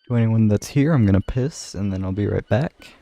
To anyone that's here, I'm gonna piss, and then I'll be right back.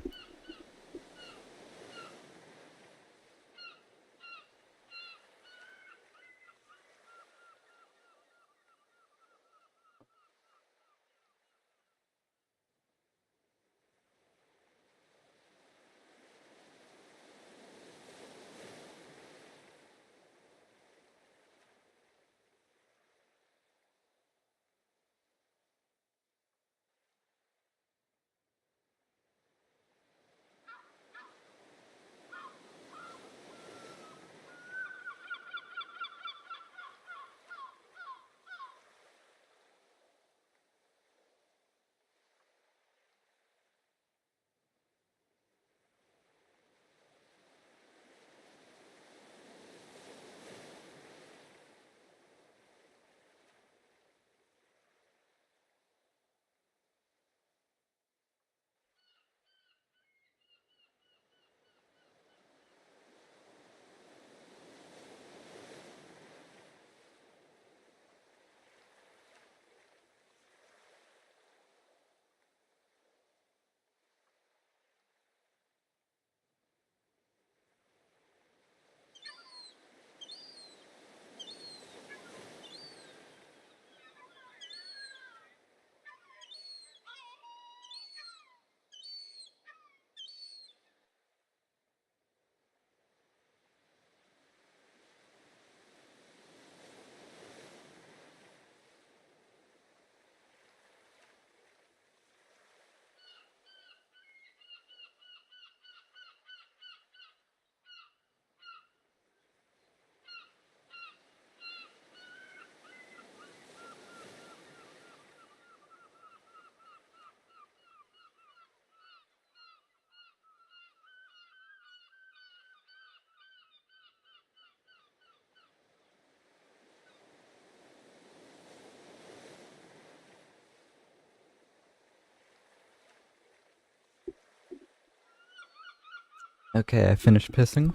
Okay, I finished pissing.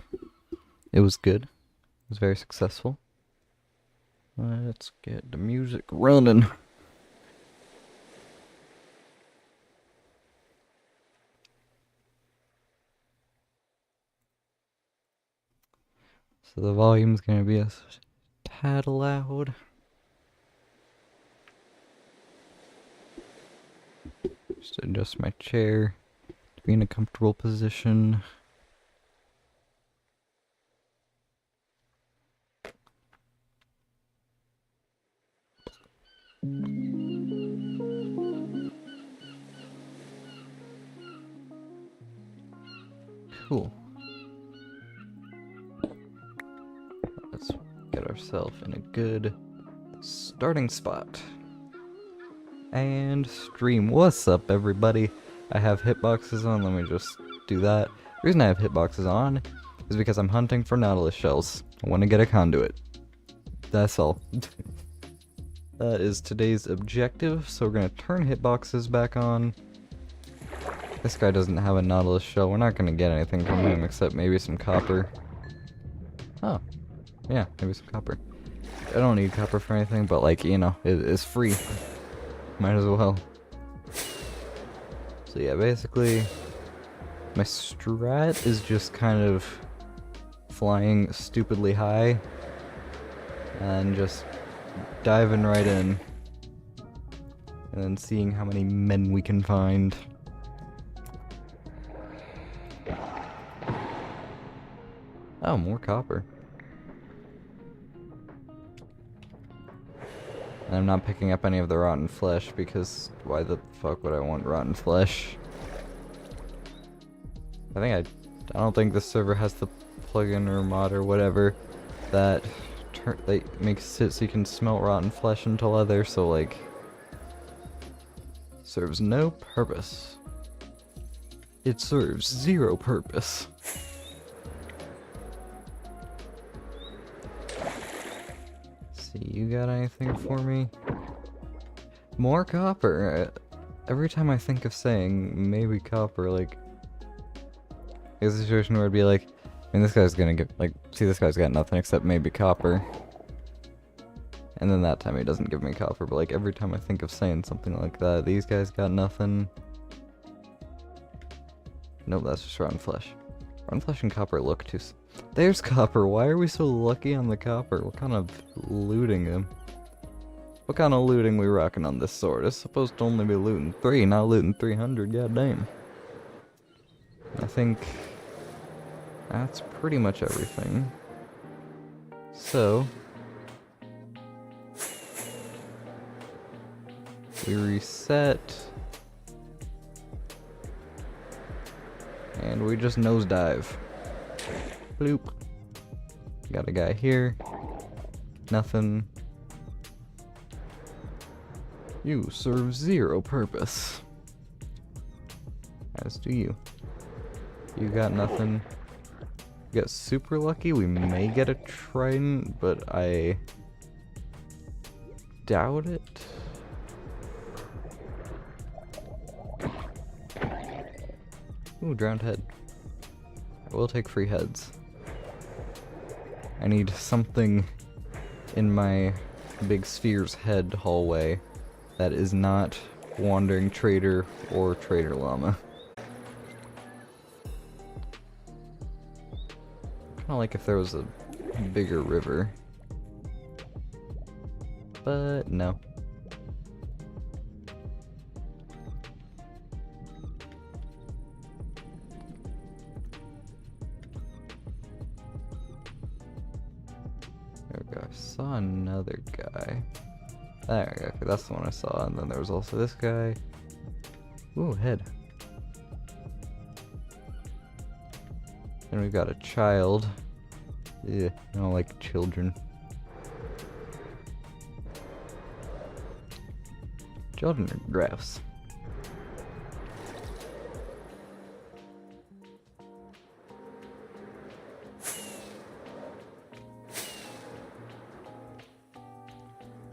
It was good. It was very successful. Let's get the music running. So the volume's gonna be a tad loud. Just adjust my chair to be in a comfortable position. Cool. Let's get ourselves in a good starting spot. And stream. What's up, everybody? I have hitboxes on. Let me just do that. The reason I have hitboxes on is because I'm hunting for Nautilus shells. I want to get a conduit. That's all. That is today's objective, so we're gonna turn hitboxes back on. This guy doesn't have a Nautilus shell. We're not gonna get anything from him except maybe some copper. Oh. Yeah, maybe some copper. I don't need copper for anything, but like, you know, it's free. Might as well. So yeah, basically, my strat is just kind of flying stupidly high and just diving right in and then seeing how many men we can find. Oh, more copper. And I'm not picking up any of the rotten flesh because why the fuck would I want rotten flesh? I don't think this server has the plugin or mod or whatever that makes it so you can smelt rotten flesh into leather, so like serves no purpose. It serves zero purpose. See, you got anything for me? More copper. Every time I think of saying maybe copper, like, it's a situation where it'd be like, I mean, this guy's gonna get, like, see, this guy's got nothing except maybe copper. And then that time he doesn't give me copper, but like every time I think of saying something like that, these guys got nothing. Nope, that's just rotten flesh. Rotten flesh and copper look too... There's copper! Why are we so lucky on the copper? What kind of looting him? What kind of looting we rocking on this sword? It's supposed to only be looting 3, not looting 300, goddamn. I think that's pretty much everything. So we reset and we just nosedive. Bloop. Got a guy here. Nothing. You serve 0 purpose. As do you. You got nothing. You got super lucky. We may get a trident, but I doubt it. Ooh, drowned head. I will take free heads. I need something in my big sphere's head hallway that is not wandering trader or trader llama. Kinda like if there was a bigger river. But no. There we go. I saw another guy. There we go. Okay, that's the one I saw. And then there was also this guy. Ooh, head. And we've got a child. Yeah, I don't like children. Children are gross.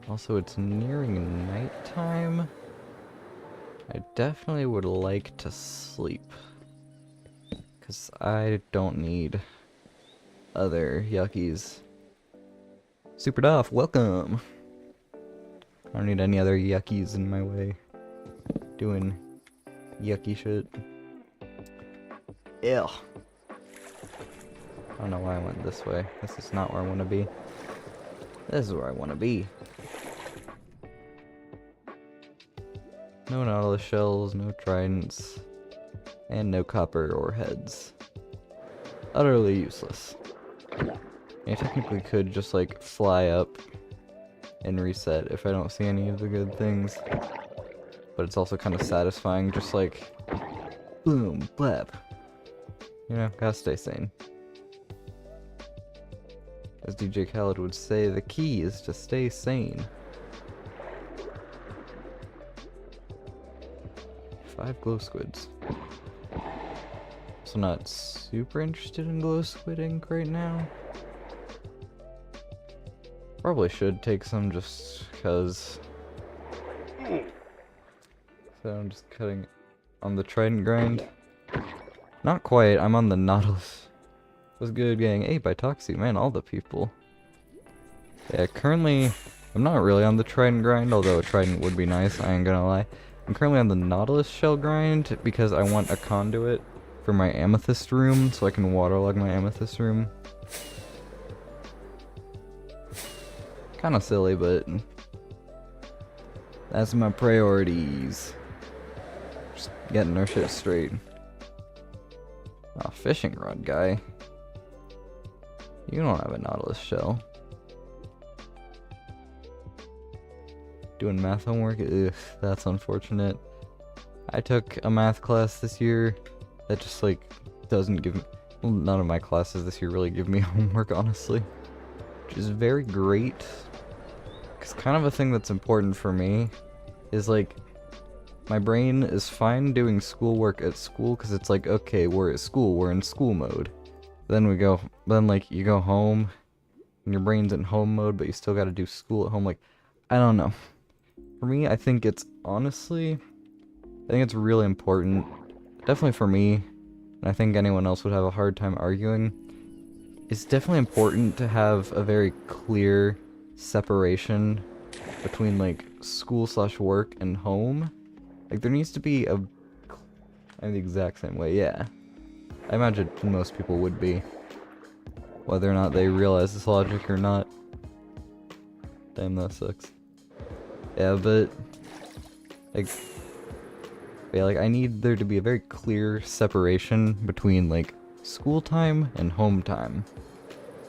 Also, it's nearing nighttime. I definitely would like to sleep. Because I don't need other yuckies. Super Doff, welcome! I don't need any other yuckies in my way. Doing yucky shit. Ew. I don't know why I went this way. This is not where I want to be. This is where I want to be. No nautilus shells, no tridents, and no copper or heads. Utterly useless. I technically could just like fly up and reset if I don't see any of the good things. But it's also kind of satisfying, just like boom, blap. You know, gotta stay sane. As DJ Khaled would say, the key is to stay sane. 5 glow squids. So not super interested in glow squid ink right now. Probably should take some just cause. So I'm just cutting on the trident grind. Not quite, I'm on the nautilus. What's good, gang? Hey, by Toxie, man, all the people. Yeah, currently, I'm not really on the trident grind, although a trident would be nice, I ain't gonna lie. I'm currently on the nautilus shell grind because I want a conduit for my amethyst room, so I can waterlog my amethyst room. Kinda silly, but that's my priorities. Just getting our shit straight. Oh, fishing rod guy. You don't have a nautilus shell. Doing math homework? Ugh, that's unfortunate. I took a math class this year that just like doesn't give me... Well, none of my classes this year really give me homework, honestly. Which is very great. Because kind of a thing that's important for me is like... My brain is fine doing schoolwork at school because it's like, okay, we're at school, we're in school mode. Then like you go home and your brain's in home mode, but you still gotta do school at home. Like, I don't know. For me, I think it's really important. Definitely for me, and I think anyone else would have a hard time arguing. It's definitely important to have a very clear separation between like school/work and home. Like there needs to be a I'm the exact same way, yeah. I imagine most people would be. Whether or not they realize this logic or not. Damn, that sucks. Yeah, but like yeah, like I need there to be a very clear separation between like school time and home time.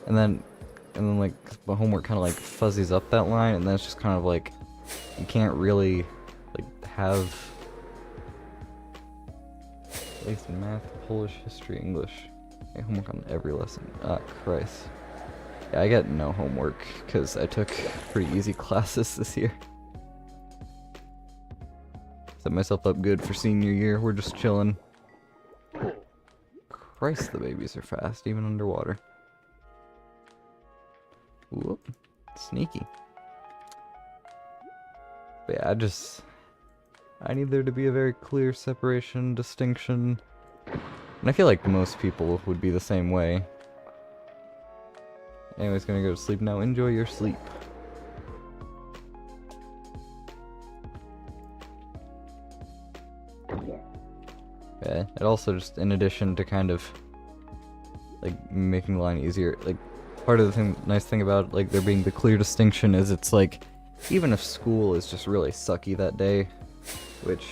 And then like the homework kind of like fuzzies up that line, and then it's just kind of like you can't really like have at least math, Polish, history, English. I homework on every lesson. Ah, Christ. Yeah, I get no homework because I took pretty easy classes this year. Set myself up good for senior year. We're just chilling. Christ, the babies are fast, even underwater. Whoop. Sneaky. But yeah, I need there to be a very clear separation, distinction. And I feel like most people would be the same way. Anyways, gonna go to sleep now. Enjoy your sleep. Yeah, it also just, in addition to kind of like making the line easier, like part of the nice thing about like there being the clear distinction is it's like even if school is just really sucky that day, which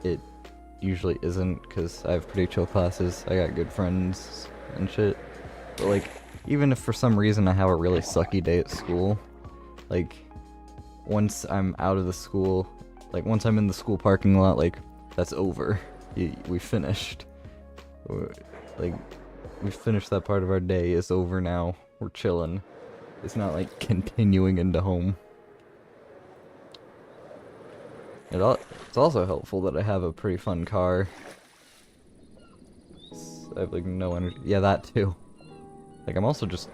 it usually isn't because I have pretty chill classes, I got good friends and shit, but like even if for some reason I have a really sucky day at school, like once I'm out of the school, like once I'm in the school parking lot, like that's over. We finished. Like we finished that part of our day. It's over now. We're chilling. It's not like continuing into home. It's also helpful that I have a pretty fun car. I have like no energy. Yeah, that too. Like I'm also just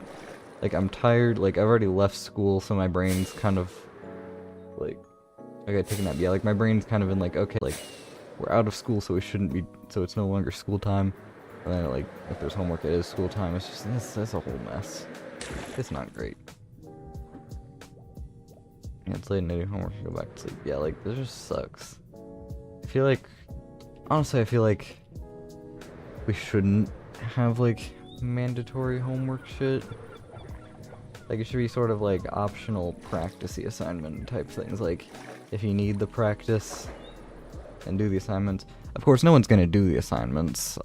like I'm tired. Like I've already left school, so my brain's kind of like I gotta take a nap. Yeah, like my brain's kind of in like okay, like we're out of school, so we shouldn't be. So it's no longer school time. And then like if there's homework, it is school time. It's just that's a whole mess. It's not great. Yeah, it's late and I do homework and go back to sleep. Yeah, like this just sucks. I feel like honestly, I feel like we shouldn't have like mandatory homework shit. Like it should be sort of like optional practicey assignment type things. Like if you need the practice and do the assignments. Of course, no one's gonna do the assignments,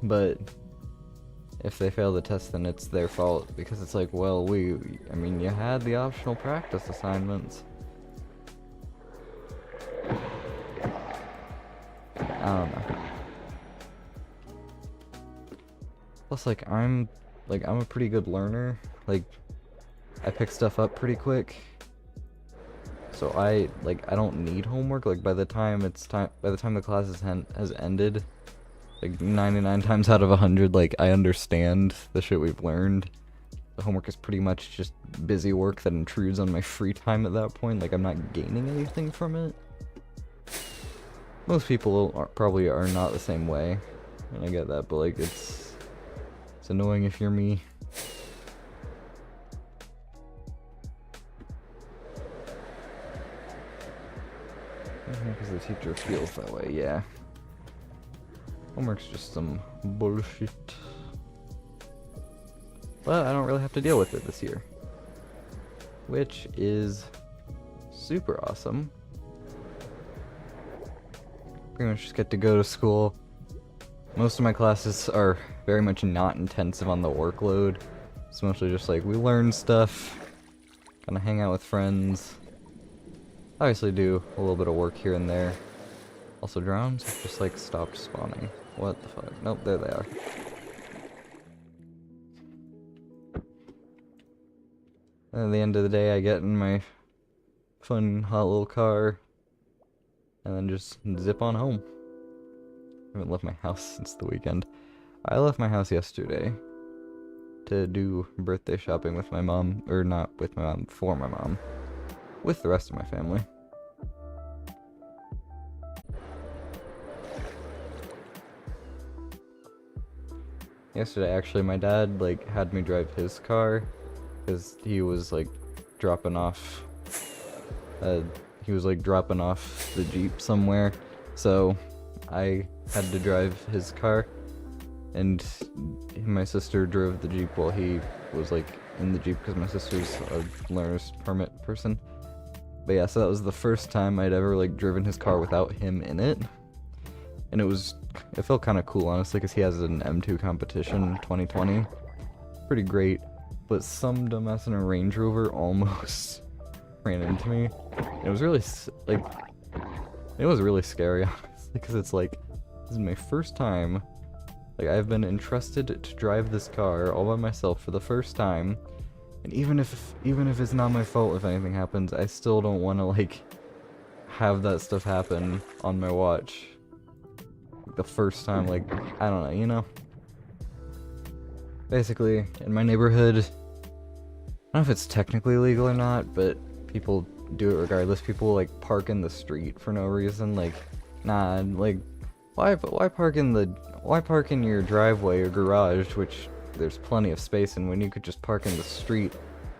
but if they fail the test, then it's their fault because it's like, well, I mean, you had the optional practice assignments. I don't know. Plus, like, I'm a pretty good learner. Like, I pick stuff up pretty quick. So I don't need homework. Like by the time the class has ended, like 99 times out of 100, like I understand the shit we've learned. The homework is pretty much just busy work that intrudes on my free time at that point. Like I'm not gaining anything from it. Most people probably are not the same way, and I get that, but like it's annoying if you're me. Because the teacher feels that way, yeah. Homework's just some bullshit. But I don't really have to deal with it this year. Which is super awesome. Pretty much just get to go to school. Most of my classes are very much not intensive on the workload. It's mostly just like we learn stuff, kind of hang out with friends. Obviously do a little bit of work here and there. Also drowns have just like stopped spawning. What the fuck? Nope, there they are. And at the end of the day I get in my fun hot little car and then just zip on home. I haven't left my house since the weekend. I left my house yesterday to do birthday shopping with my mom, or not with my mom, for my mom. With the rest of my family. Yesterday, actually, my dad, like, had me drive his car, because he was, like, dropping off. He was like dropping off the Jeep somewhere, so I had to drive his car, and my sister drove the Jeep while he was like in the Jeep because my sister's a learner's permit person. But yeah, so that was the first time I'd ever like driven his car without him in it, and it felt kind of cool honestly because he has an M2 competition 2020, pretty great. But some dumbass in a Range Rover almost ran into me. And it was really scary honestly because it's like, this is my first time. Like, I've been entrusted to drive this car all by myself for the first time, and even if it's not my fault if anything happens, I still don't want to like have that stuff happen on my watch. The first time, like, I don't know, you know? Basically, in my neighborhood, I don't know if it's technically legal or not, but people do it regardless. People like park in the street for no reason. Like, nah, like, why park in your driveway or garage, which there's plenty of space in, when you could just park in the street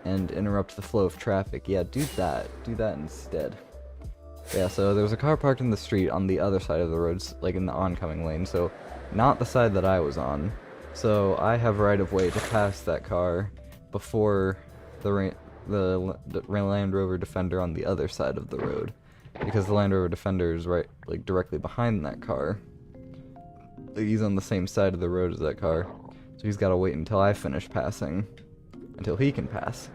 and interrupt the flow of traffic? Yeah, do that instead. Yeah, so there was a car parked in the street on the other side of the roads, like in the oncoming lane, so not the side that I was on. So I have right of way to pass that car before the Land Rover Defender on the other side of the road, because the Land Rover Defender is right, like, directly behind that car. He's on the same side of the road as that car, so he's got to wait until I finish passing, until he can pass.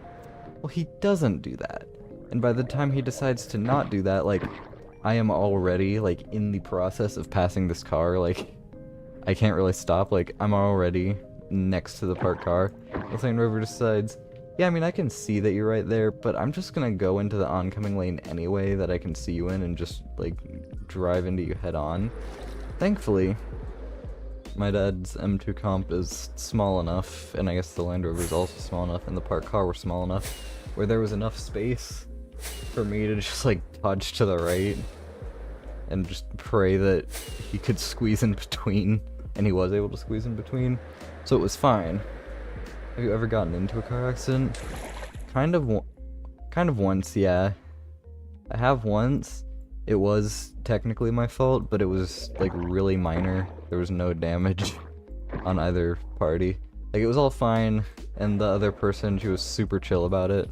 Well, he doesn't do that, and by the time he decides to not do that, like, I am already, like, in the process of passing this car. Like, I can't really stop. Like, I'm already next to the parked car. The Land Rover decides, yeah, I mean, I can see that you're right there, but I'm just gonna go into the oncoming lane anyway that I can see you in and just, like, drive into you head on. Thankfully, my dad's M2 comp is small enough, and I guess the Land Rover is also small enough, and the parked car was small enough, where there was enough space for me to just, like, dodge to the right and just pray that he could squeeze in between, and he was able to squeeze in between, so it was fine. Have you ever gotten into a car accident? Kind of once, yeah. I have once. It was technically my fault, but it was, like, really minor. There was no damage on either party. Like, it was all fine, and the other person, she was super chill about it.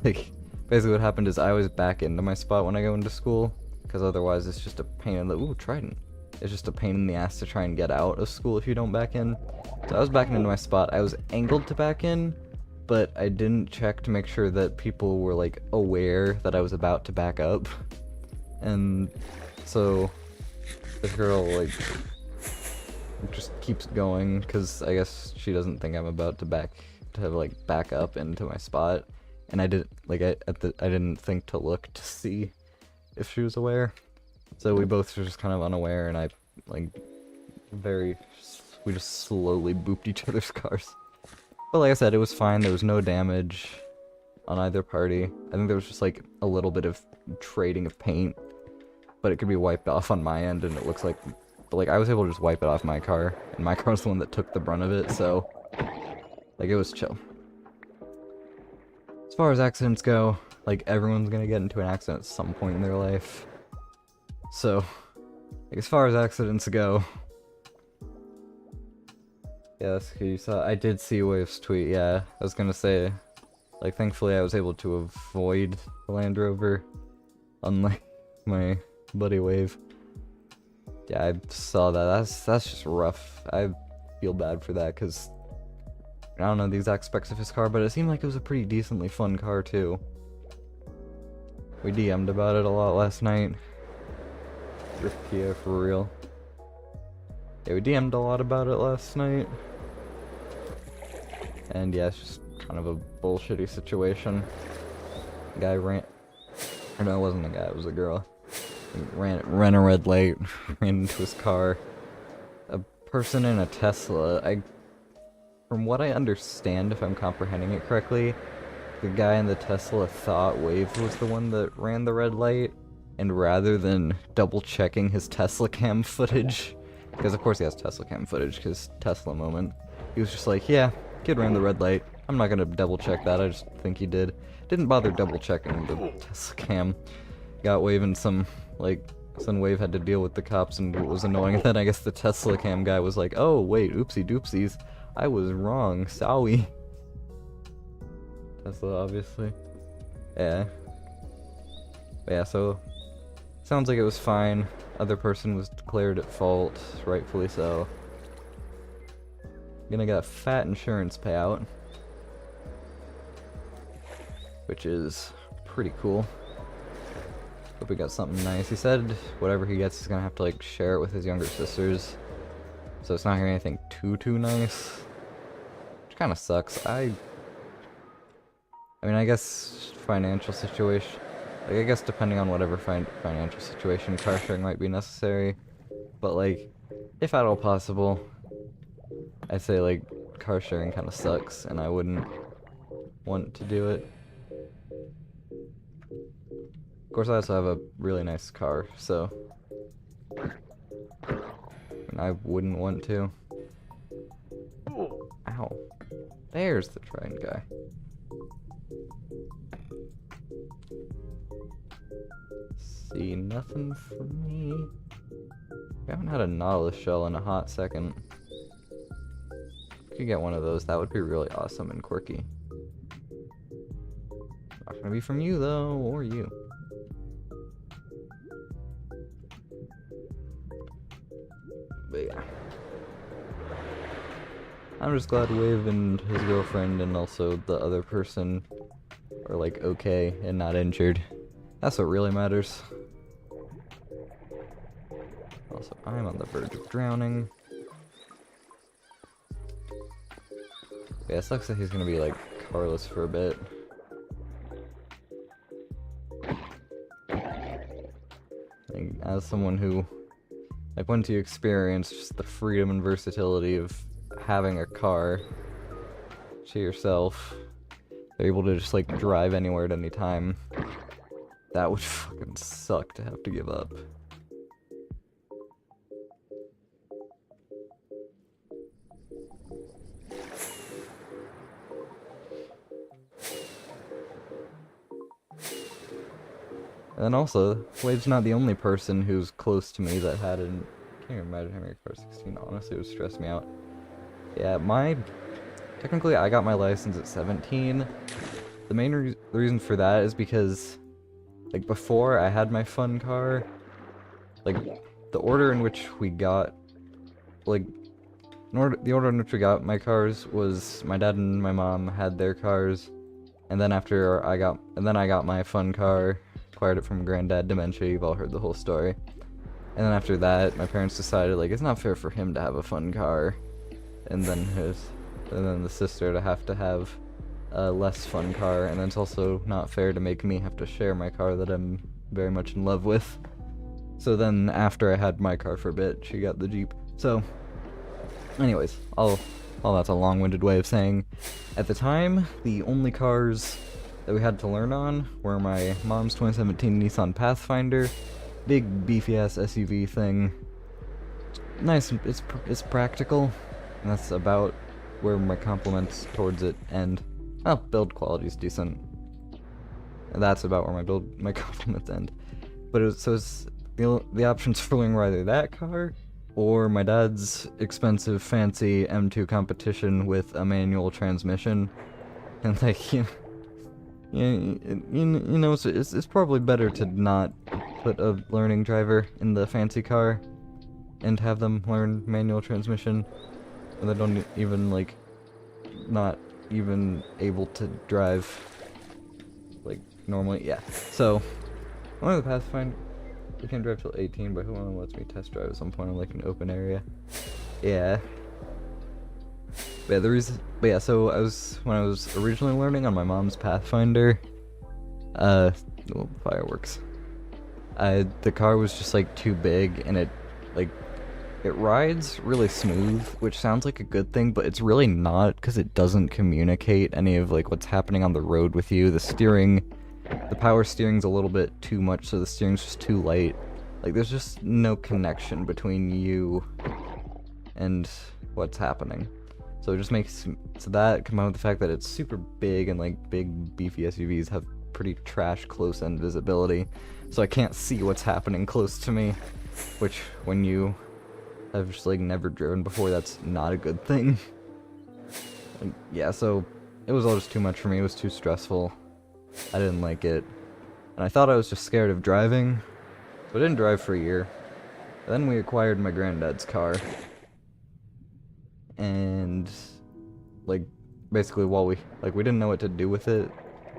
Like, basically what happened is I was back into my spot when I go into school, because otherwise it's just a pain in the— ooh, Trident. It's just a pain in the ass to try and get out of school if you don't back in. So I was backing into my spot. I was angled to back in, but I didn't check to make sure that people were, like, aware that I was about to back up. And so this girl, like, just keeps going, because I guess she doesn't think I'm about to back up into my spot. And I didn't, like, I didn't think to look to see if she was aware. So we both were just kind of unaware, and I, like, we just slowly booped each other's cars. But like I said, it was fine. There was no damage on either party. I think there was just, like, a little bit of trading of paint, but it could be wiped off on my end, and it looks like, but, like, I was able to just wipe it off my car, and my car was the one that took the brunt of it, so, like, it was chill. As far as accidents go, like, everyone's gonna get into an accident at some point in their life. So, like, as far as accidents go, yes, you saw— I did see Wave's tweet, yeah. I was gonna say, like, thankfully I was able to avoid the Land Rover, unlike my buddy Wave. Yeah, I saw that. That's just rough. I feel bad for that, because I don't know the exact specs of his car, but it seemed like it was a pretty decently fun car, too. We DM'd about it a lot last night. Rift Kia, for real. Yeah, we DM'd a lot about it last night. And yeah, it's just kind of a bullshitty situation. The guy ran— or no, it wasn't a guy, it was a girl. He ran a red light, ran into his car. A person in a Tesla. From what I understand, if I'm comprehending it correctly, the guy in the Tesla thought Wave was the one that ran the red light, and rather than double checking his Tesla cam footage, because of course he has Tesla cam footage, because Tesla moment, he was just like, yeah, kid ran the red light, I'm not gonna double check that, I just think he did. didn't bother double checking the Tesla cam. Got waving some, like, Sunwave had to deal with the cops, and it was annoying. And then I guess the Tesla cam guy was like, oh wait, oopsie doopsies, I was wrong, sorry. Tesla, obviously. Yeah. But yeah, so sounds like it was fine. Other person was declared at fault, rightfully so. Gonna get a fat insurance payout, which is pretty cool. Hope we got something nice. He said whatever he gets, he's gonna have to like share it with his younger sisters, so it's not gonna be anything too nice, which kind of sucks. I mean, I guess financial situation. Like, I guess depending on whatever financial situation, car sharing might be necessary. But like, if at all possible, I'd say like car sharing kind of sucks, and I wouldn't want to do it. Of course, I also have a really nice car, so I wouldn't want to. Ow. There's the train guy. See, nothing for me. We haven't had a Nautilus shell in a hot second. Could get one of those, that would be really awesome and quirky. Not gonna be from you though, or you. But yeah. I'm just glad Wave and his girlfriend and also the other person are like okay and not injured. That's what really matters. Also, I'm on the verge of drowning. Yeah, it sucks that he's gonna be like carless for a bit. Like, as someone who, like, once you experience just the freedom and versatility of having a car to yourself, they're able to just like drive anywhere at any time. That would fucking suck to have to give up. And then also, Wade's not the only person who's close to me that had an... I can't even imagine having a car 16, honestly, it would stress me out. Yeah, technically I got my license at 17. The main reason for that is because, like, before I had my fun car, like, the order in which we got, like, the order in which we got my cars was my dad and my mom had their cars, and then after I got my fun car, acquired it from Granddad Dementia, you've all heard the whole story. And then after that, my parents decided, like, it's not fair for him to have a fun car, and then the sister to have a less fun car, and then it's also not fair to make me have to share my car that I'm very much in love with. So then after I had my car for a bit, she got the Jeep. So anyways, all that's a long-winded way of saying, at the time, the only cars that we had to learn on were my mom's 2017 Nissan Pathfinder, big beefy-ass SUV thing. Nice, it's practical, and that's about where my compliments towards it end. Well, build quality's decent, and that's about where my compliments end. But it's the options for learning were either that car, or my dad's expensive, fancy M2 competition with a manual transmission, and like, you know, it's probably better to not put a learning driver in the fancy car and have them learn manual transmission, and they don't even, like, not even able to drive, like, normally. Yeah, so one of the Pathfinder, we can't drive till 18, but who only lets me test drive at some point in, like, an open area. Yeah. But yeah, so when I was originally learning on my mom's Pathfinder, fireworks. The car was just, like, too big, and it rides really smooth, which sounds like a good thing, but it's really not, because it doesn't communicate any of, like, what's happening on the road with you. The power steering's a little bit too much, so the steering's just too light. Like, there's just no connection between you and what's happening. So it just makes so that combined with the fact that it's super big and like big beefy SUVs have pretty trash close end visibility, so I can't see what's happening close to me, which when you have just like never driven before, that's not a good thing. And yeah, so it was all just too much for me. It was too stressful. I didn't like it, and I thought I was just scared of driving, so I didn't drive for a year. Then we acquired my granddad's car, and like basically while we didn't know what to do with it.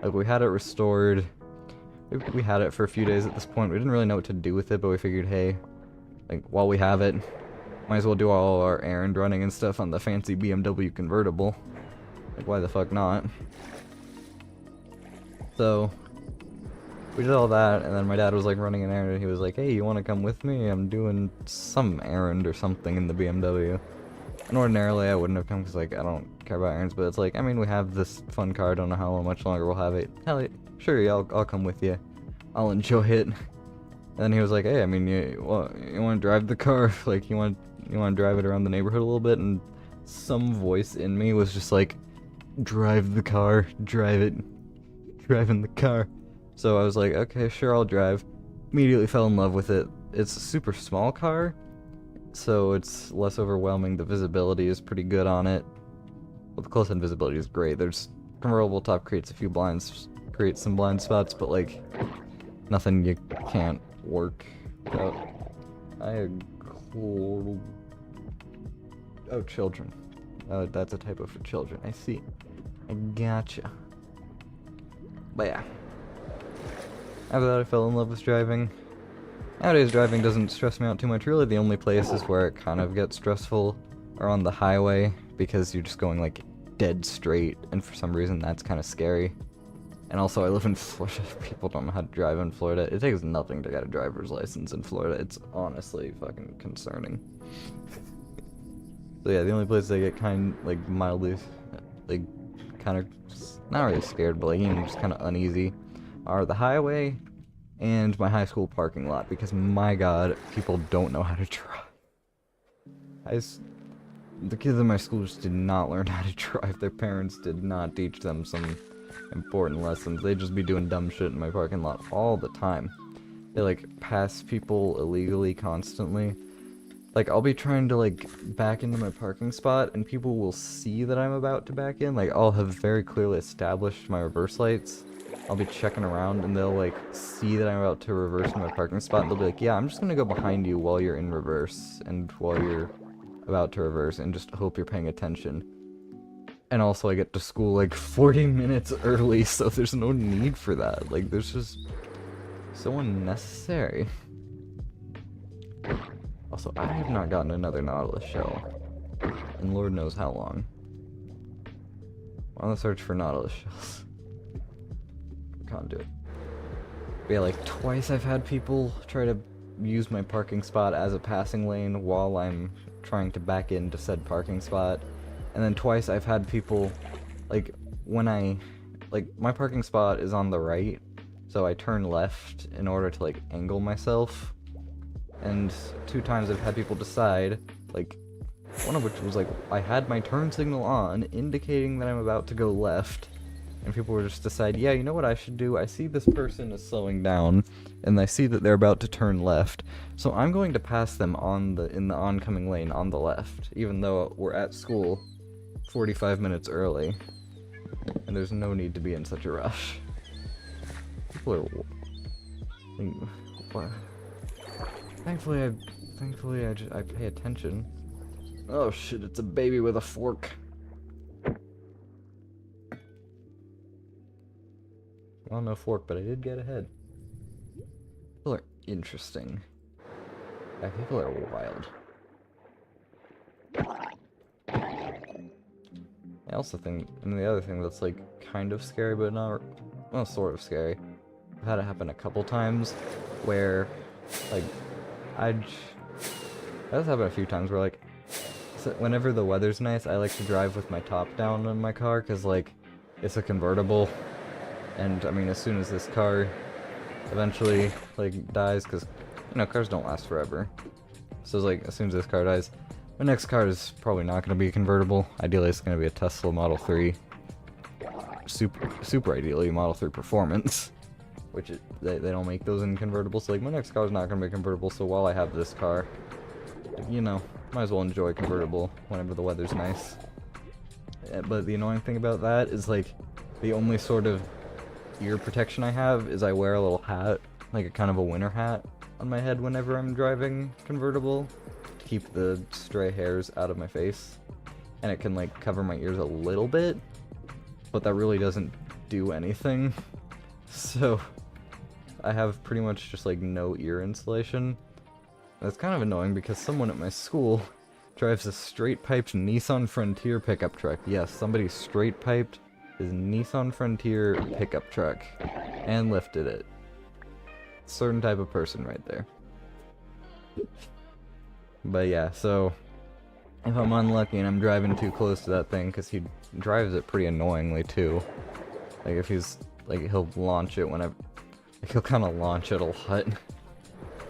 Like we had it restored. We had it for a few days at this point. We didn't really know what to do with it, but we figured, hey, like while we have it, might as well do all our errand running and stuff on the fancy BMW convertible. Like why the fuck not? So we did all that, and then my dad was like running an errand, and he was like, hey, you want to come with me? I'm doing some errand or something in the BMW. And ordinarily I wouldn't have come because like I don't care about errands, but it's like, I mean, we have this fun car, I don't know how much longer we'll have it. Hell yeah, sure, yeah, I'll come with you. I'll enjoy it. And then he was like, hey, I mean, you want to drive the car? Like, you want to drive it around the neighborhood a little bit? And some voice in me was just like, drive the car, drive it, driving the car. So I was like, okay, sure, I'll drive. Immediately fell in love with it. It's a super small car, so it's less overwhelming. The visibility is pretty good on it. Well, the close-end visibility is great. There's convertible top creates some blind spots, but like nothing you can't work out. Oh, children. Oh, that's a typo for children. I see. I gotcha. But yeah. After that, I fell in love with driving. Nowadays, driving doesn't stress me out too much. Really, the only places where it kind of gets stressful are on the highway, because you're just going like dead straight, and for some reason that's kind of scary. And also, I live in Florida. People don't know how to drive in Florida. It takes nothing to get a driver's license in Florida. It's honestly fucking concerning. So yeah, the only place I get kind of like mildly, like kind of not really scared, but like even just kind of uneasy, are the highway and my high school parking lot, because my god, people don't know how to drive. The kids in my school just did not learn how to drive. Their parents did not teach them some important lessons. They'd just be doing dumb shit in my parking lot all the time. They like pass people illegally constantly. Like, I'll be trying to like back into my parking spot, and people will see that I'm about to back in. Like, I'll have very clearly established my reverse lights. I'll be checking around, and they'll like see that I'm about to reverse in my parking spot, and they'll be like, yeah, I'm just gonna go behind you while you're in reverse and while you're about to reverse, and just hope you're paying attention. And also, I get to school like 40 minutes early, so there's no need for that. Like, there's just so unnecessary. Also, I have not gotten another Nautilus shell, and Lord knows how long. I'm on the search for Nautilus shells. Can't do it. But yeah, like twice I've had people try to use my parking spot as a passing lane while I'm trying to back into said parking spot. And then twice I've had people, like, when my parking spot is on the right, so I turn left in order to, like, angle myself. And 2 times I've had people decide, like, one of which was, like, I had my turn signal on, indicating that I'm about to go left. And people were just decide, yeah, you know what I should do? I see this person is slowing down, and I see that they're about to turn left, so I'm going to pass them in the oncoming lane on the left, even though we're at school 45 minutes early, and there's no need to be in such a rush. People are... Thankfully I pay attention. Oh shit, it's a baby with a fork. Well, no fork, but I did get ahead. People are interesting. Yeah, people are wild. I also think, and the other thing that's like kind of scary, but not, well, sort of scary. I've had it happen a couple times where, like, that's happened a few times where, like, so whenever the weather's nice, I like to drive with my top down in my car, because, like, it's a convertible. And, I mean, as soon as this car eventually, like, dies, because, you know, cars don't last forever. So, it's like, as soon as this car dies, I'm My next car is probably not going to be a convertible. Ideally, it's going to be a Tesla Model 3. Super ideally, Model 3 Performance. Which they don't make those in convertibles. So, like, my next car is not going to be a convertible, so while I have this car, you know, might as well enjoy a convertible whenever the weather's nice. But the annoying thing about that is, like, the only sort of ear protection I have is I wear a little hat, like a kind of a winter hat, on my head whenever I'm driving convertible, to keep the stray hairs out of my face. And it can, like, cover my ears a little bit, but that really doesn't do anything. So I have pretty much just, like, no ear insulation. That's kind of annoying because someone at my school drives a straight-piped Nissan Frontier pickup truck. Yes, somebody straight-piped his Nissan Frontier pickup truck and lifted it. Certain type of person right there. But yeah, so if I'm unlucky and I'm driving too close to that thing, because he drives it pretty annoyingly too. Like if he's, like, he'll launch it whenever, like, he'll kind of launch it a lot.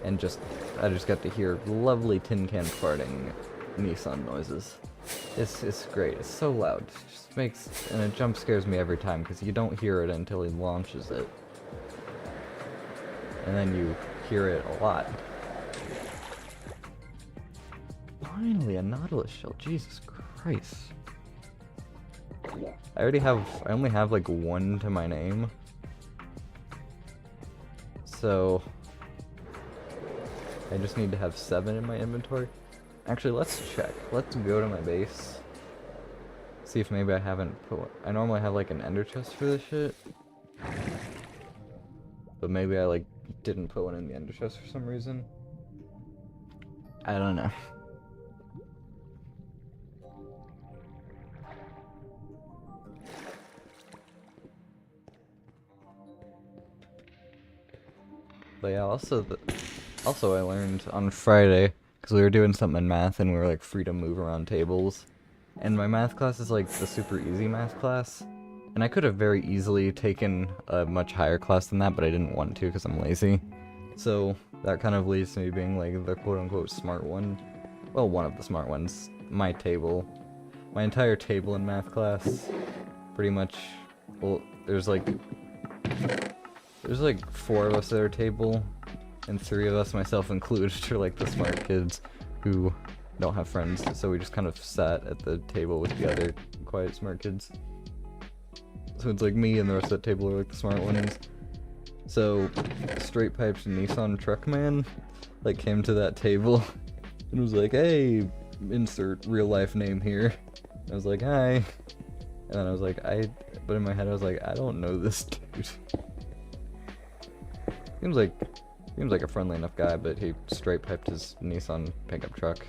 And I just got to hear lovely tin can farting Nissan noises. It's great. It's so loud. It just makes, and it jump scares me every time because you don't hear it until he launches it, and then you hear it a lot. Finally, a Nautilus shell. Jesus Christ. I only have like one to my name. So I just need to have 7 in my inventory. Actually, let's check. Let's go to my base. See if maybe I haven't put one. I normally have like an ender chest for this shit. But maybe I like didn't put one in the ender chest for some reason. I don't know. But yeah, also I learned on Friday, because we were doing something in math and we were like free to move around tables. And my math class is like the super easy math class. And I could have very easily taken a much higher class than that, but I didn't want to because I'm lazy. So that kind of leads to me being like the quote-unquote smart one. Well, one of the smart ones. My entire table in math class, pretty much, well, there's like 4 of us at our table, and 3 of us, myself included, are like the smart kids who don't have friends, so we just kind of sat at the table with the other quiet smart kids. So it's like me and the rest of the table are like the smart ones. So, straight piped Nissan truck man, like, came to that table and was like, hey, insert real life name here. I was like, hi. And then I was like, but in my head I was like, I don't know this dude. Seems like a friendly enough guy, but he straight piped his Nissan pickup truck,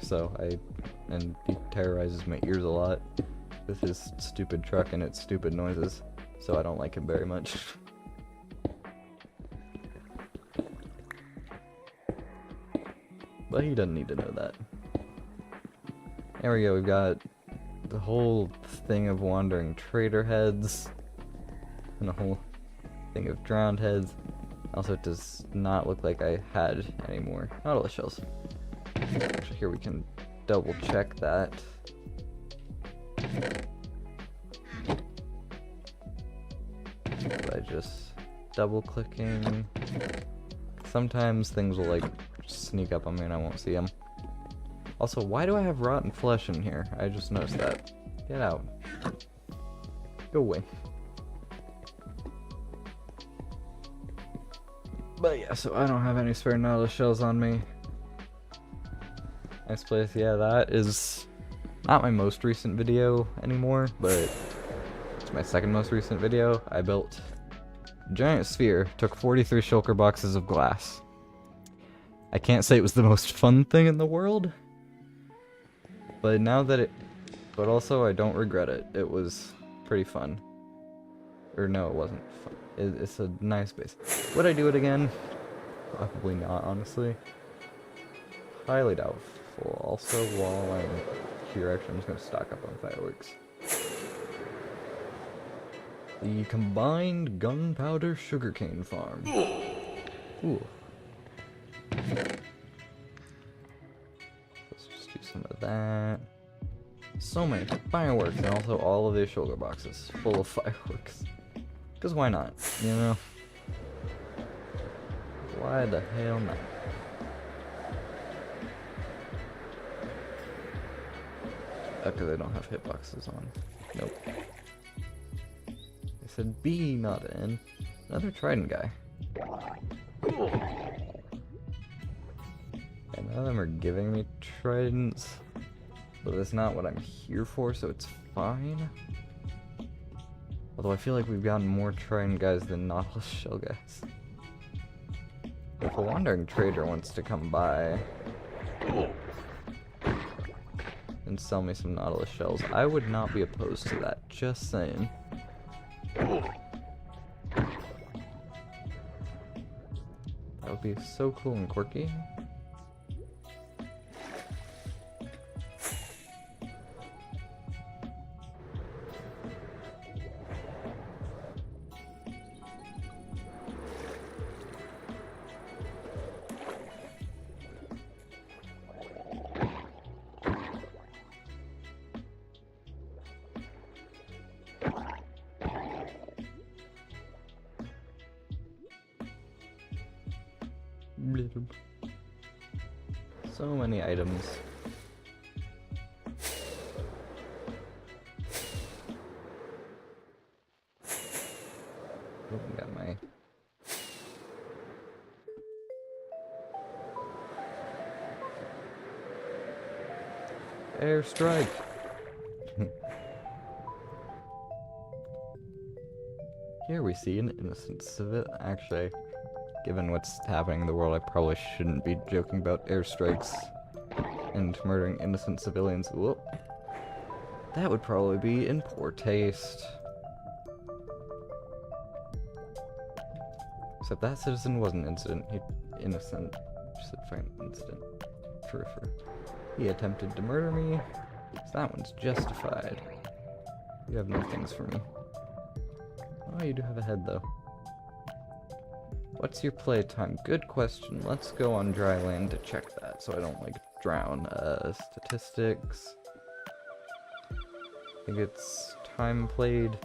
and he terrorizes my ears a lot with his stupid truck and its stupid noises, so I don't like him very much. But he doesn't need to know that. There we go, we've got the whole thing of wandering trader heads, and a whole thing of drowned heads. Also, it does not look like I had any more Nautilus shells. Actually, here we can double check that. By just double clicking. Sometimes things will like sneak up on me and I won't see them. Also, why do I have rotten flesh in here? I just noticed that. Get out. Go away. But yeah, so I don't have any spare Nautilus shells on me. Nice place. Yeah, that is not my most recent video anymore, but it's my second most recent video. I built a giant sphere, took 43 shulker boxes of glass. I can't say it was the most fun thing in the world, but but also I don't regret it. It was pretty fun. Or no, it wasn't fun. It's a nice base. Would I do it again? Probably not, honestly. Highly doubtful. Also, while I'm here, actually, I'm just going to stock up on fireworks. The combined gunpowder sugarcane farm. Ooh. Let's just use some of that. So many fireworks, and also all of these shulker boxes full of fireworks. Because why not, you know? Why the hell not? Okay, they don't have hitboxes on. Nope. They said B, not N. Another trident guy. And none of them are giving me tridents. But that's not what I'm here for, so it's fine. Although I feel like we've gotten more trident guys than Nautilus shell guys. If a wandering trader wants to come by and sell me some Nautilus shells, I would not be opposed to that, just saying. That would be so cool and quirky. So many items. Oh, got my airstrike. Here we see an innocent civil. Actually, given what's happening in the world, I probably shouldn't be joking about airstrikes and murdering innocent civilians. Whoop. That would probably be in poor taste. Except that citizen wasn't innocent. Innocent. Just a fine incident. For. He attempted to murder me, so that one's justified. You have no things for me. Oh, you do have a head, though. What's your playtime? Good question. Let's go on dry land to check that, so I don't, like, drown. Statistics. I think it's time played.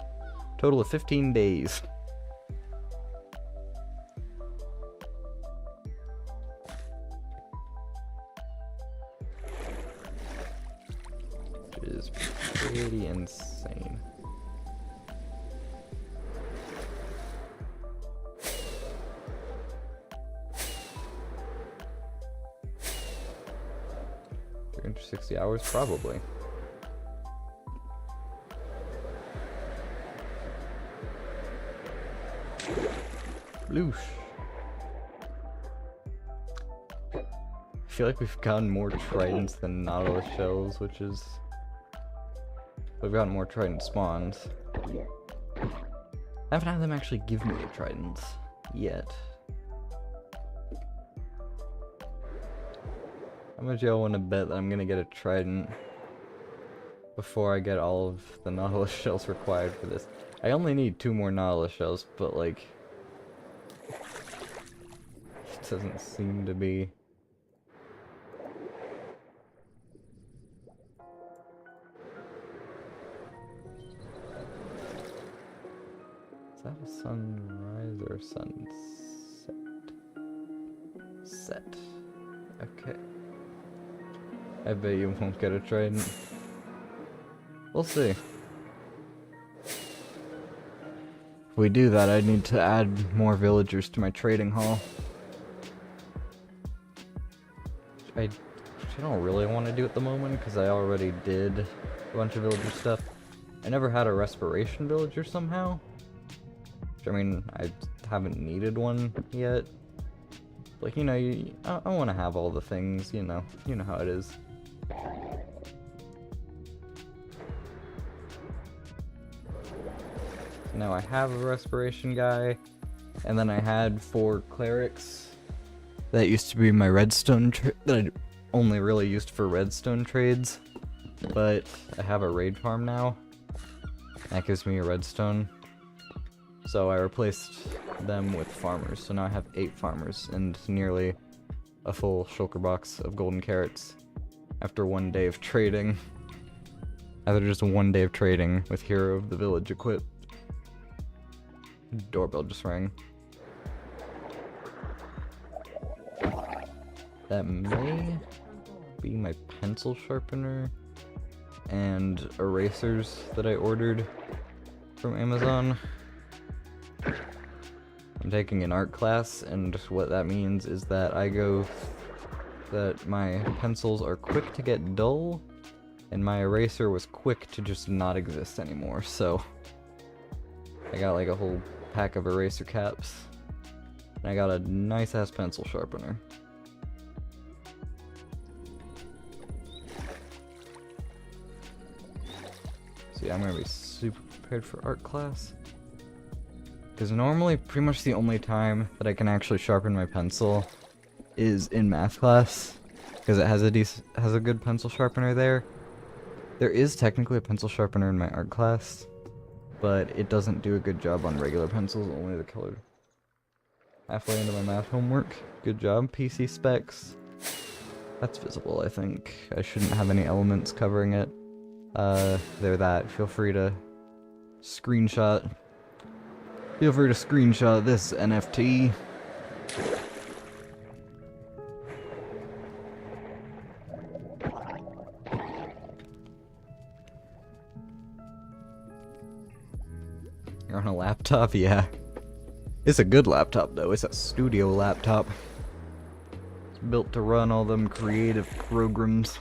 Total of 15 days. Which is pretty insane. Under 60 hours, probably. Bloosh. I feel like we've gotten more tridents than Nautilus shells, which is... We've gotten more trident spawns. I haven't had them actually give me the tridents yet. How much y'all want to bet that I'm gonna get a trident before I get all of the Nautilus shells required for this? I only need 2 more Nautilus shells, but like... It doesn't seem to be... Is that a sunrise or a sunset? Set. Okay. I bet you won't get a trident. We'll see. If we do that, I need to add more villagers to my trading hall. I don't really want to do at the moment, because I already did a bunch of villager stuff. I never had a respiration villager somehow. Which, I mean, I haven't needed one yet. Like, you know, I want to have all the things, you know how it is. Now I have a respiration guy, and then I had 4 clerics. That used to be my redstone that I only really used for redstone trades, but I have a raid farm now. That gives me a redstone. So I replaced them with farmers, so now I have 8 farmers and nearly a full shulker box of golden carrots. after one day of trading. After just one day of trading with Hero of the Village equipped. Doorbell just rang. That may be my pencil sharpener and erasers that I ordered from Amazon. I'm taking an art class, and what that means is that that my pencils are quick to get dull, and my eraser was quick to just not exist anymore, so I got like a whole pack of eraser caps, and I got a nice ass pencil sharpener. So yeah, I'm gonna be super prepared for art class. Because normally, pretty much the only time that I can actually sharpen my pencil is in math class, because it has a good pencil sharpener there. There is technically a pencil sharpener in my art class, but it doesn't do a good job on regular pencils, only the colored. Halfway into my math homework. Good job, PC specs. That's visible, I think. I shouldn't have any elements covering it. They're that. Feel free to screenshot. Feel free to screenshot this NFT. You're on a laptop? Yeah. It's a good laptop, though. It's a studio laptop. It's built to run all them creative programs.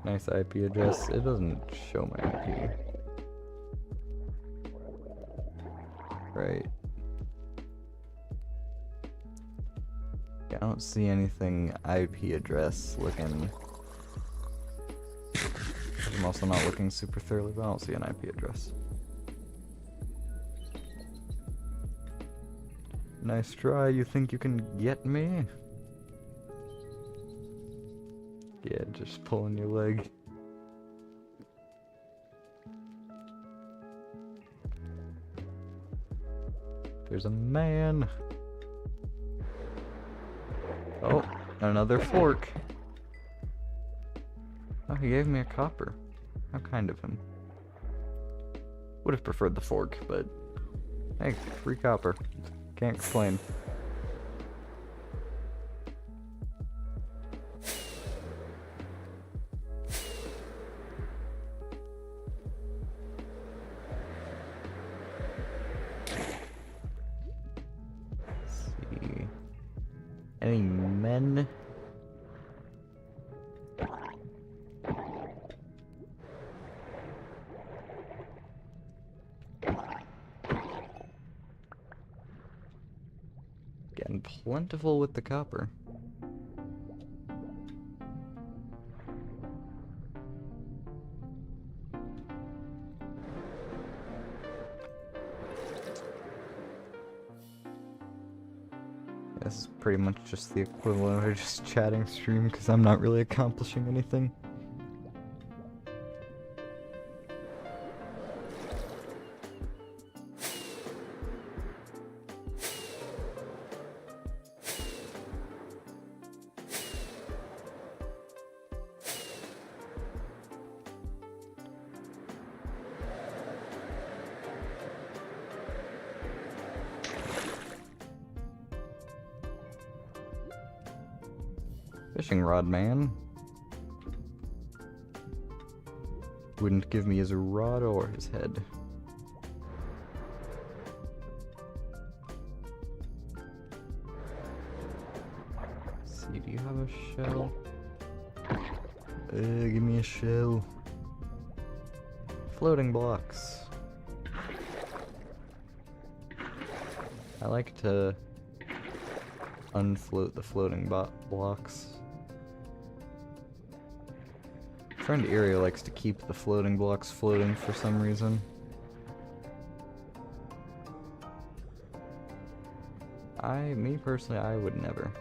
Nice IP address. It doesn't show my IP. Right. Yeah, I don't see anything IP address looking. I'm also not looking super thoroughly, but I don't see an IP address. Nice try, you think you can get me? Yeah, just pulling your leg. There's a man. Oh, another fork. Oh, he gave me a copper. How kind of him. Would have preferred the fork, but hey, free copper. Can't complain. Any men? Getting plentiful with the copper. This is pretty much just the equivalent of just chatting stream, because I'm not really accomplishing anything. Fishing rod man wouldn't give me his rod or his head. Let's see, do you have a shell? Give me a shell. Floating blocks. I like to unfloat the floating blocks. Friend Area likes to keep the floating blocks floating for some reason. Me personally, I would never.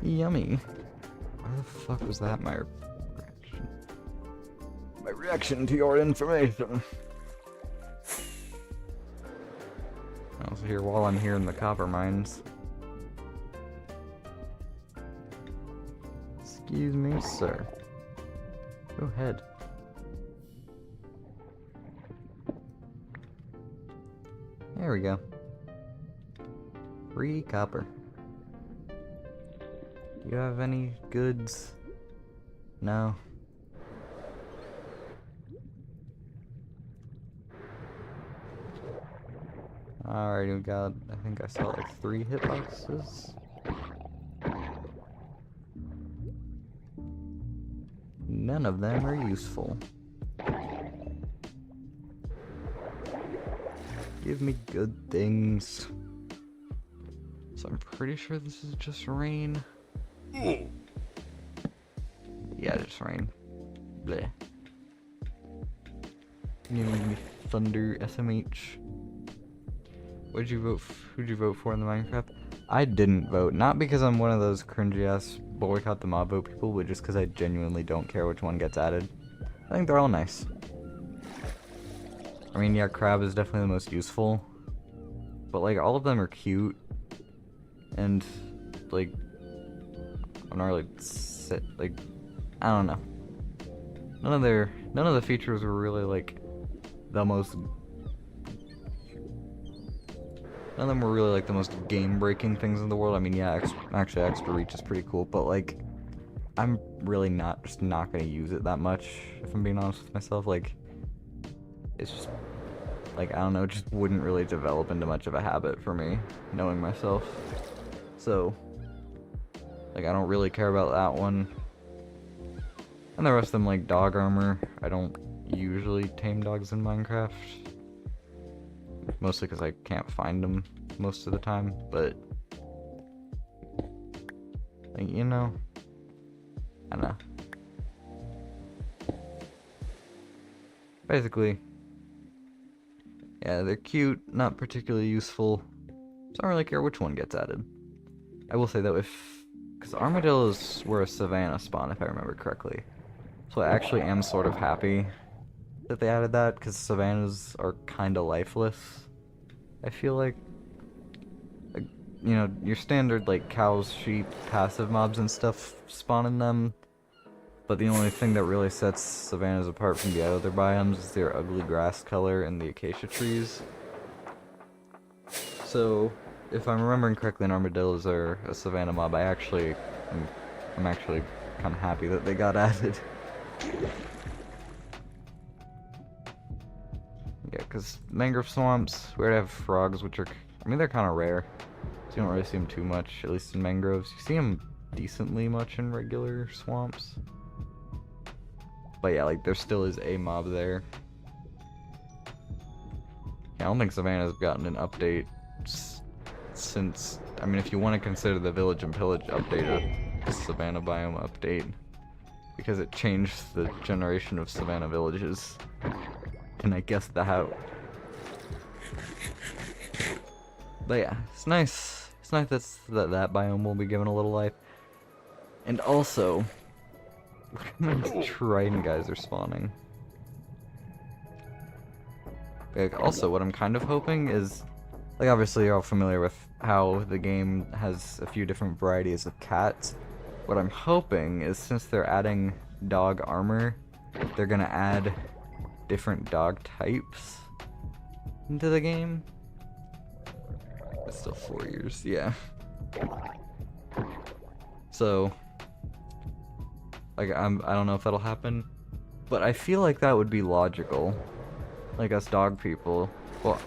Yummy. Why the fuck was that my reaction? My reaction to your information. I was here while I'm here in the copper mines. Excuse me, sir. Go ahead. There we go. Free copper. Do you have any goods? No. Alright, we got, I think I saw like 3 hitboxes. None of them are useful. Give me good things. So I'm pretty sure this is just rain. Yeah, just rain. Bleh. Give me thunder, SMH. Who'd you vote for in the Minecraft? I didn't vote, not because I'm one of those cringy ass boycott the mob vote people, but just because I genuinely don't care which one gets added. I think they're all nice. I mean, yeah, crab is definitely the most useful, but like all of them are cute, and like I'm not really like I don't know. None of the features were really like the most. None of them were really like the most game-breaking things in the world. I mean, yeah, actually, extra reach is pretty cool, but like, I'm really not gonna use it that much. If I'm being honest with myself, like, it's just like I don't know, it just wouldn't really develop into much of a habit for me, knowing myself. So, like, I don't really care about that one. And the rest of them, like dog armor, I don't usually tame dogs in Minecraft. Mostly because I can't find them most of the time, but like, you know, I don't know. Basically, yeah, they're cute, not particularly useful, so I don't really care which one gets added. I will say that because armadillos were a savanna spawn, if I remember correctly, so I actually am sort of happy that they added that, because savannas are kind of lifeless. I feel like, you know, your standard, like, cows, sheep, passive mobs and stuff spawn in them, but the only thing that really sets savannas apart from the other biomes is their ugly grass color and the acacia trees. So, if I'm remembering correctly, armadillos are a savanna mob. I'm actually kind of happy that they got added. Yeah, because mangrove swamps, we already have frogs, which are, I mean, they're kind of rare, so you don't really see them too much, at least in mangroves. You see them decently much in regular swamps. But yeah, like, there still is a mob there. Yeah, I don't think Savannah's gotten an update since, I mean, if you want to consider the Village and Pillage update a Savannah biome update, because it changed the generation of Savannah villages. And I guess the how. But yeah, it's nice. It's nice that biome will be given a little life. And also, look how many Triton guys are spawning. Like, also, what I'm kind of hoping is, like, obviously you're all familiar with how the game has a few different varieties of cats. What I'm hoping is, since they're adding dog armor, they're gonna add different dog types into the game. It's still 4 years, yeah. So, like, I don't know if that'll happen, but I feel like that would be logical. Like, us dog people. Well,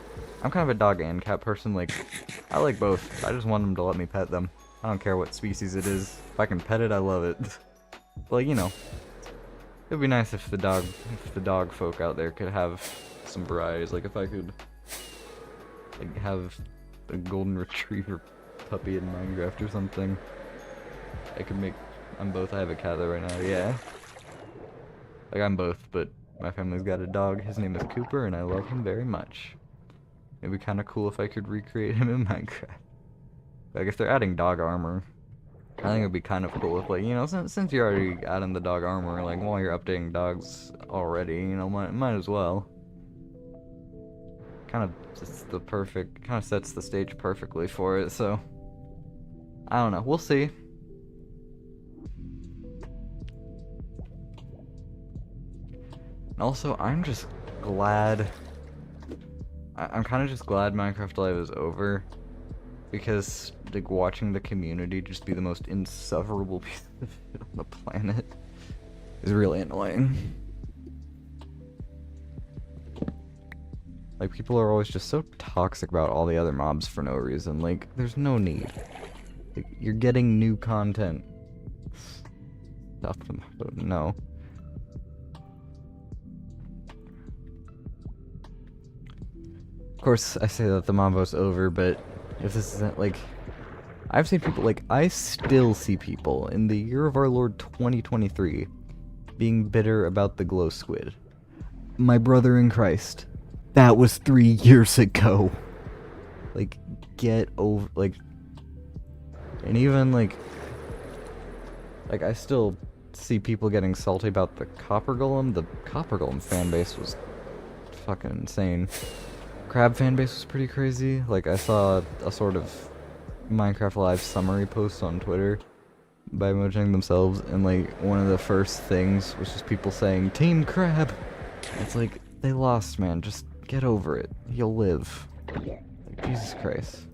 I'm kind of a dog and cat person. Like, I like both. I just want them to let me pet them. I don't care what species it is. If I can pet it, I love it. But, like, you know, it'd be nice if the dog folk out there could have some varieties. Like, if I could, like, have a golden retriever puppy in Minecraft or something. I could make. I'm both. I have a cat there right now. Yeah. Like, I'm both, but my family's got a dog. His name is Cooper, and I love him very much. It'd be kind of cool if I could recreate him in Minecraft. Like, if they're adding dog armor, I think it'd be kind of cool if, like, you know, since you're already adding the dog armor, like, while you're updating dogs already, you know, might as well. Kind of sets the stage perfectly for it, so I don't know. We'll see. And also, I'm just glad... I'm kind of just glad Minecraft Live is over. Because, like, watching the community just be the most insufferable piece of shit on the planet is really annoying. Like, people are always just so toxic about all the other mobs for no reason. Like, there's no need. Like, you're getting new content. Stuff them, but no. Of course, I say that the Mambo's over, but if this isn't, like... I've seen people, like, I still see people in the year of our Lord 2023 being bitter about the glow squid. My brother in Christ, that was 3 years ago. Like, get over, like... And even, like, I still see people getting salty about the Copper Golem. The Copper Golem fanbase was fucking insane. Crab fanbase was pretty crazy. Like, I saw a sort of Minecraft Live summary post on Twitter by Mojang themselves, and, like, one of the first things was just people saying, Team Crab! It's like, they lost, man. Just get over it. You'll live. Like, Jesus Christ.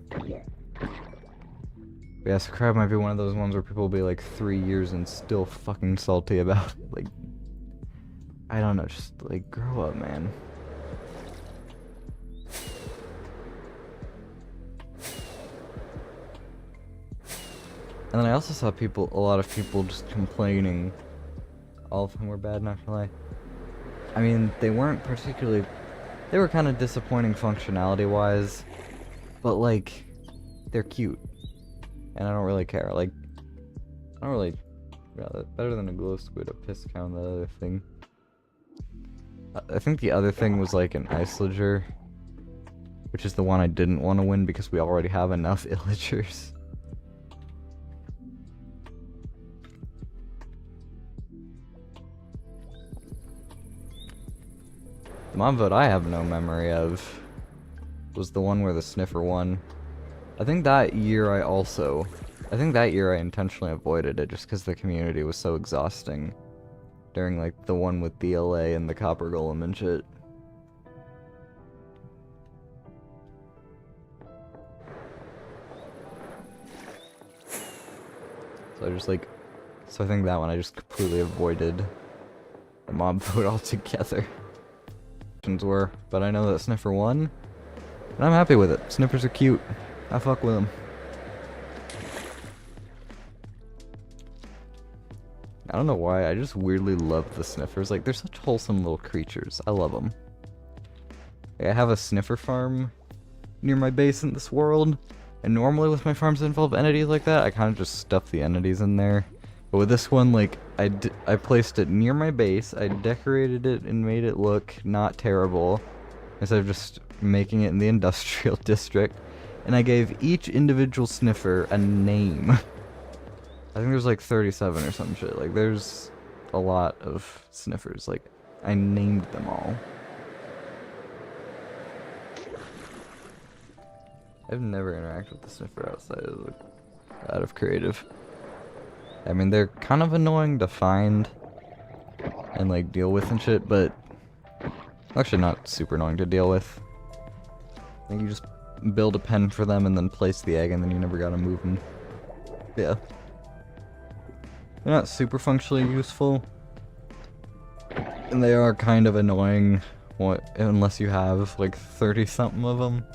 Yeah, so Crab might be one of those ones where people will be like 3 years and still fucking salty about it. Like, I don't know, just like grow up, man. And then I also saw a lot of people just complaining. All of them were bad, not gonna lie. I mean, they weren't particularly, they were kind of disappointing functionality-wise, but like, they're cute. And I don't really care, like, I don't really, yeah, better than a glow squid, a piss count, the other thing. I think the other thing was like an icellager, which is the one I didn't want to win because we already have enough illagers. The mob vote I have no memory of was the one where the sniffer won. I think that year I intentionally avoided it just because the community was so exhausting during, like, the one with DLA and the Copper Golem and shit. So I think that one I just completely avoided the mob vote altogether. But I know that Sniffer won, and I'm happy with it. Sniffers are cute. I fuck with them. I don't know why, I just weirdly love the sniffers. Like, they're such wholesome little creatures. I love them. I have a sniffer farm near my base in this world, and normally with my farms that involve entities like that, I kind of just stuff the entities in there. But with this one, like, I placed it near my base, I decorated it and made it look not terrible, instead of just making it in the industrial district. And I gave each individual sniffer a name. I think there's like 37 or some shit. Like, there's a lot of sniffers. Like, I named them all. I've never interacted with the sniffer outside of creative. I mean, they're kind of annoying to find and, like, deal with and shit, but actually not super annoying to deal with. I think you just build a pen for them and then place the egg, and then you never gotta move them. Yeah. They're not super functionally useful, and they are kind of annoying unless you have like 30-something of them,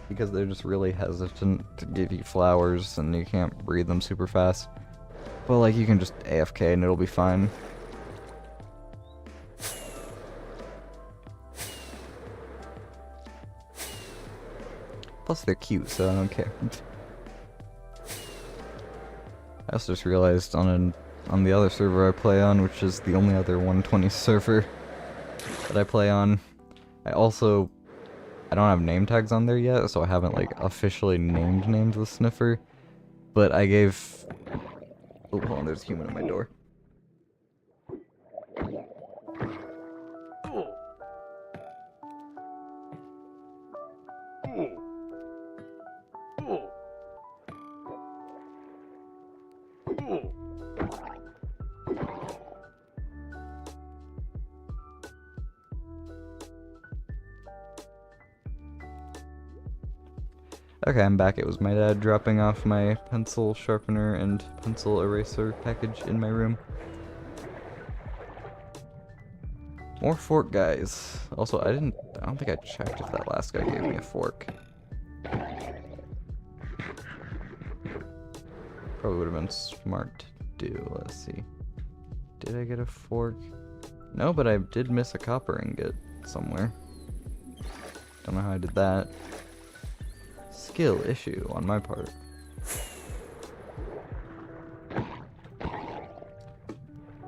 because they're just really hesitant to give you flowers and you can't breed them super fast. But like, you can just AFK and it'll be fine. Plus they're cute, so I don't care. I also just realized on the other server I play on, which is the only other 120 server that I play on, I don't have name tags on there yet, so I haven't like officially named the sniffer, but I gave... Oh, hold on, there's a human at my door. Okay, I'm back. It was my dad dropping off my pencil sharpener and pencil eraser package in my room. More fork guys. Also, I don't think I checked if that last guy gave me a fork. Probably would have been smart to do. Let's see. Did I get a fork? No, but I did miss a copper ingot somewhere. Don't know how I did that. Skill issue on my part.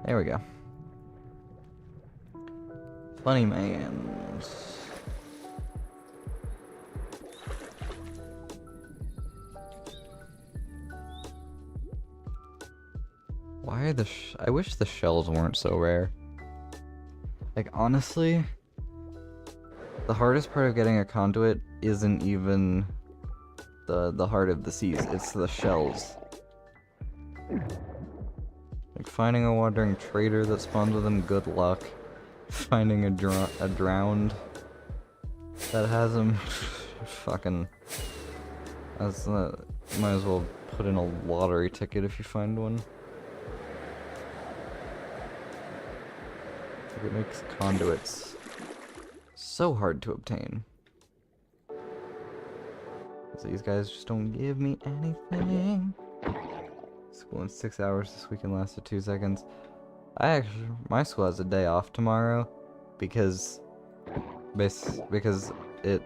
There we go. Funny mans. Why are I wish the shells weren't so rare. Like, honestly, the hardest part of getting a conduit isn't even the heart of the seas, it's the shells. Like, finding a wandering trader that spawns with them, good luck. Finding a drowned that has him, fucking, might as well put in a lottery ticket if you find one. It makes conduits so hard to obtain. These guys just don't give me anything. School in 6 hours this weekend lasted 2 seconds. My school has a day off tomorrow because it,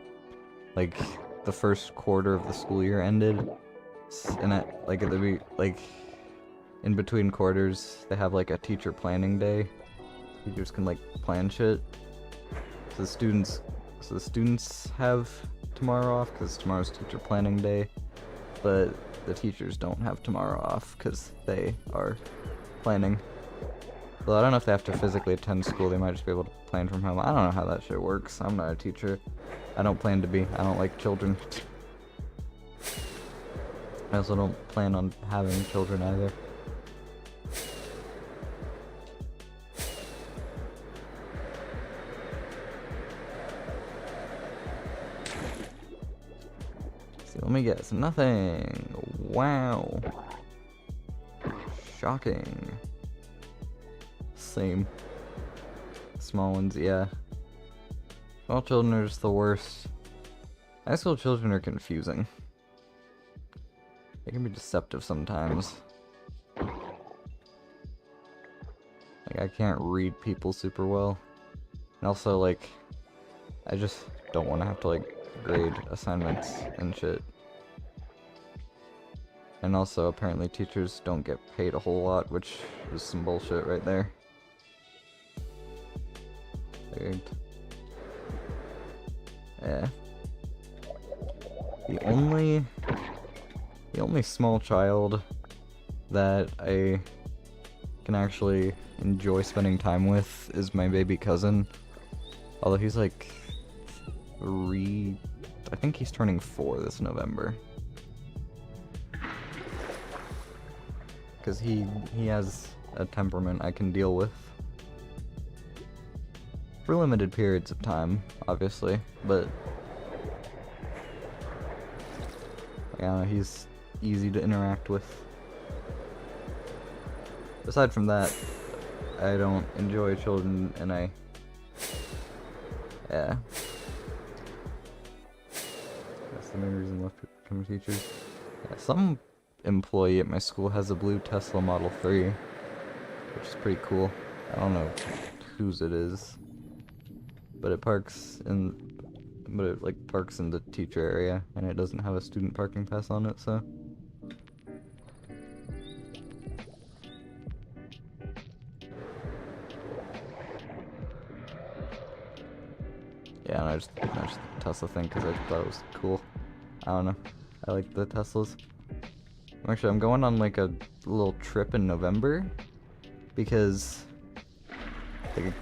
like, the first quarter of the school year ended, and in between quarters they have like a teacher planning day. Teachers can like plan shit. So the students have tomorrow off because tomorrow's teacher planning day, but the teachers don't have tomorrow off because they are planning. Well, I don't know if they have to physically attend school. They might just be able to plan from home. I don't know how that shit works. I'm not a teacher. I don't plan to be. I don't like children. I also don't plan on having children either. Let me guess. Nothing. Wow. Shocking. Same. Small ones, yeah. Small children are just the worst. High school children are confusing. They can be deceptive sometimes. Like, I can't read people super well. And also, like, I just don't want to have to, like, grade assignments and shit. And also, apparently teachers don't get paid a whole lot, which is some bullshit right there. Yeah. The only small child that I can actually enjoy spending time with is my baby cousin. Although he's like 3, I think he's turning 4 this November. Because he has a temperament I can deal with. For limited periods of time, obviously, but yeah, he's easy to interact with. Aside from that, I don't enjoy children, and yeah. That's the main reason I left to become teachers. Yeah, some employee at my school has a blue Tesla Model 3, which is pretty cool. I don't know whose it is, but it parks in the teacher area, and it doesn't have a student parking pass on it, so. Yeah, and I just the Tesla thing because I thought it was cool. I don't know. I like the Teslas. Actually, I'm going on like a little trip in November because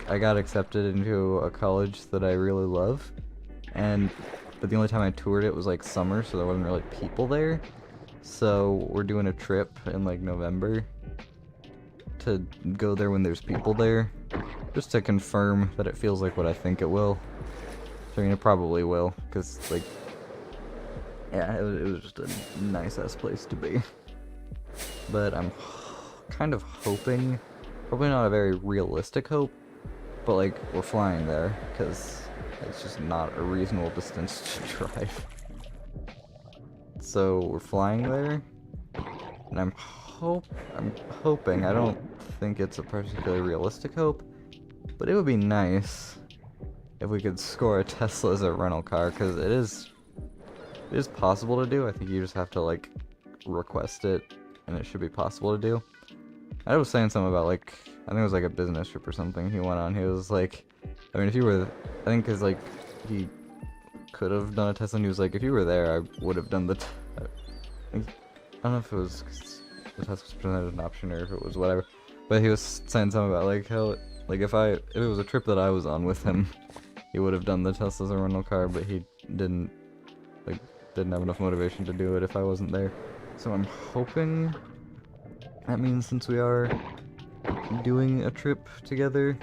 I got accepted into a college that I really love, but the only time I toured it was like summer, so there wasn't really people there. So we're doing a trip in like November to go there when there's people there, just to confirm that it feels like what I think it will. So, I mean, it probably will, because like Yeah, it was just a nice-ass place to be. But I'm kind of hoping, probably not a very realistic hope, but like, we're flying there, because it's just not a reasonable distance to drive. So, we're flying there, and I'm hoping, I don't think it's a particularly realistic hope, but it would be nice if we could score a Tesla as a rental car, because it is possible to do. I think you just have to, like, request it, and it should be possible to do. I was saying something about, like, I think it was like a business trip or something he went on. He was like, I mean, if you were, I think because, like, he could have done a Tesla, and he was like, if you were there, I would have done the, I don't know if it was because the Tesla was presented as an option or if it was whatever, but he was saying something about, like, how, like, if it was a trip that I was on with him, he would have done the Tesla as a rental car, but he didn't have enough motivation to do it if I wasn't there. So I'm hoping that means since we are doing a trip together,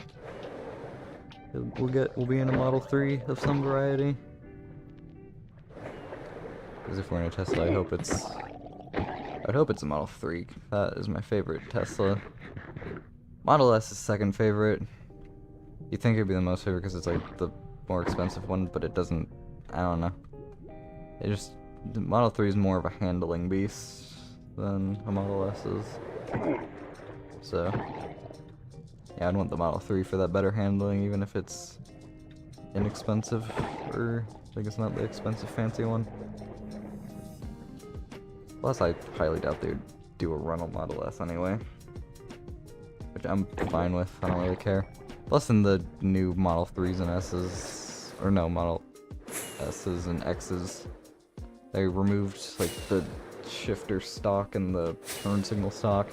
we'll be in a Model 3 of some variety. Because if we're in a Tesla, I'd hope it's a Model 3. That is my favorite Tesla. Model S is second favorite. You'd think it'd be the most favorite because it's like the more expensive one, but it doesn't, I don't know. The Model 3 is more of a handling beast than a Model S is. So, yeah, I'd want the Model 3 for that better handling, even if it's inexpensive, or like it's not the expensive fancy one. Plus, I highly doubt they'd do a rental Model S anyway, which I'm fine with. I don't really care. Plus, in the new Model 3s and S's, or no, Model S's and X's, they removed like the shifter stock and the turn signal stock.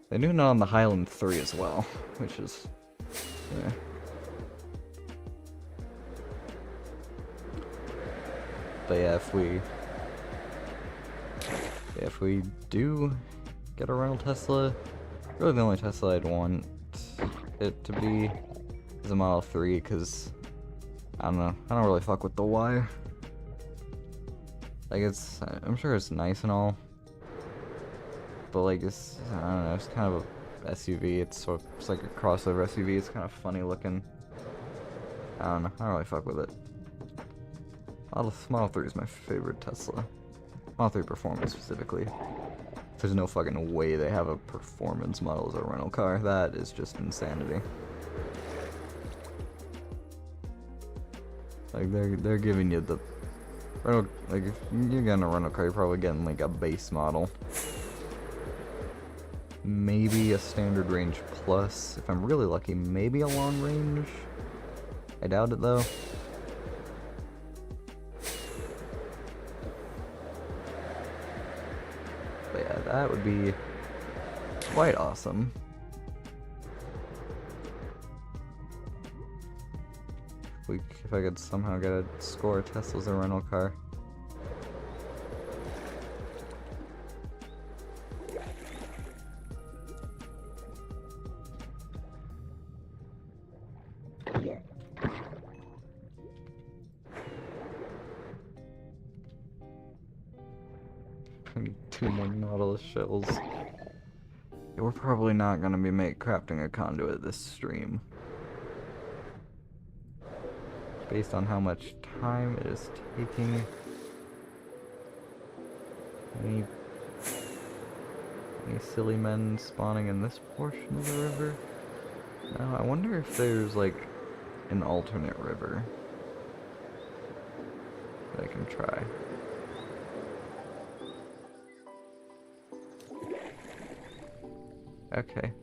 They do it on the Highland 3 as well, which is, yeah. But yeah, if we do get a rental Tesla, really the only Tesla I'd want it to be is a Model 3, because I don't know, I don't really fuck with the Y. Like, I'm sure it's nice and all, but like, I don't know, it's kind of a SUV. It's like a crossover SUV. It's kind of funny looking. I don't know, I don't really fuck with it. Model 3 is my favorite Tesla. Model 3 Performance specifically. There's no fucking way they have a performance model as a rental car. That is just insanity. Like, they're giving you the rental, like, if you're getting a rental car, you're probably getting like a base model. Maybe a standard range plus. If I'm really lucky, maybe a long range. I doubt it though. But yeah, that would be quite awesome. If I could somehow get a score Tesla as a rental car. I need 2 more Nautilus shells. Yeah, we're probably not gonna be crafting a conduit this stream, based on how much time it is taking. Any silly men spawning in this portion of the river? No, I wonder if there's like an alternate river that I can try. Okay.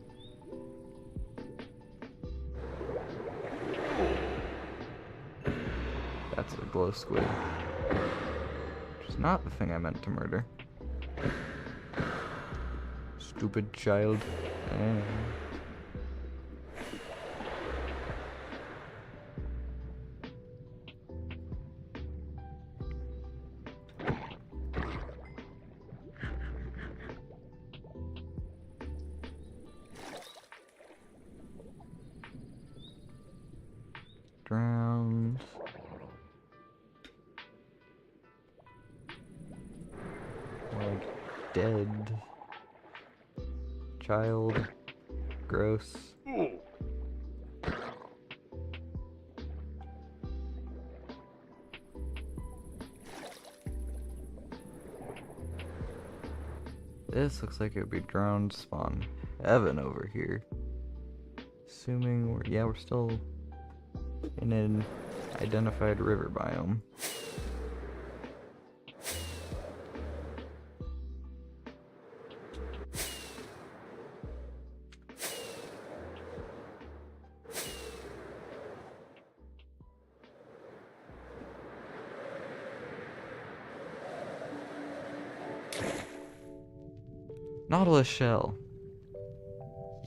That's a glow squid. Which is not the thing I meant to murder. Stupid child. Drowned. dead child. Gross. This looks like it would be drowned spawn heaven over here. Assuming we're still in an identified river biome. Nautilus shell.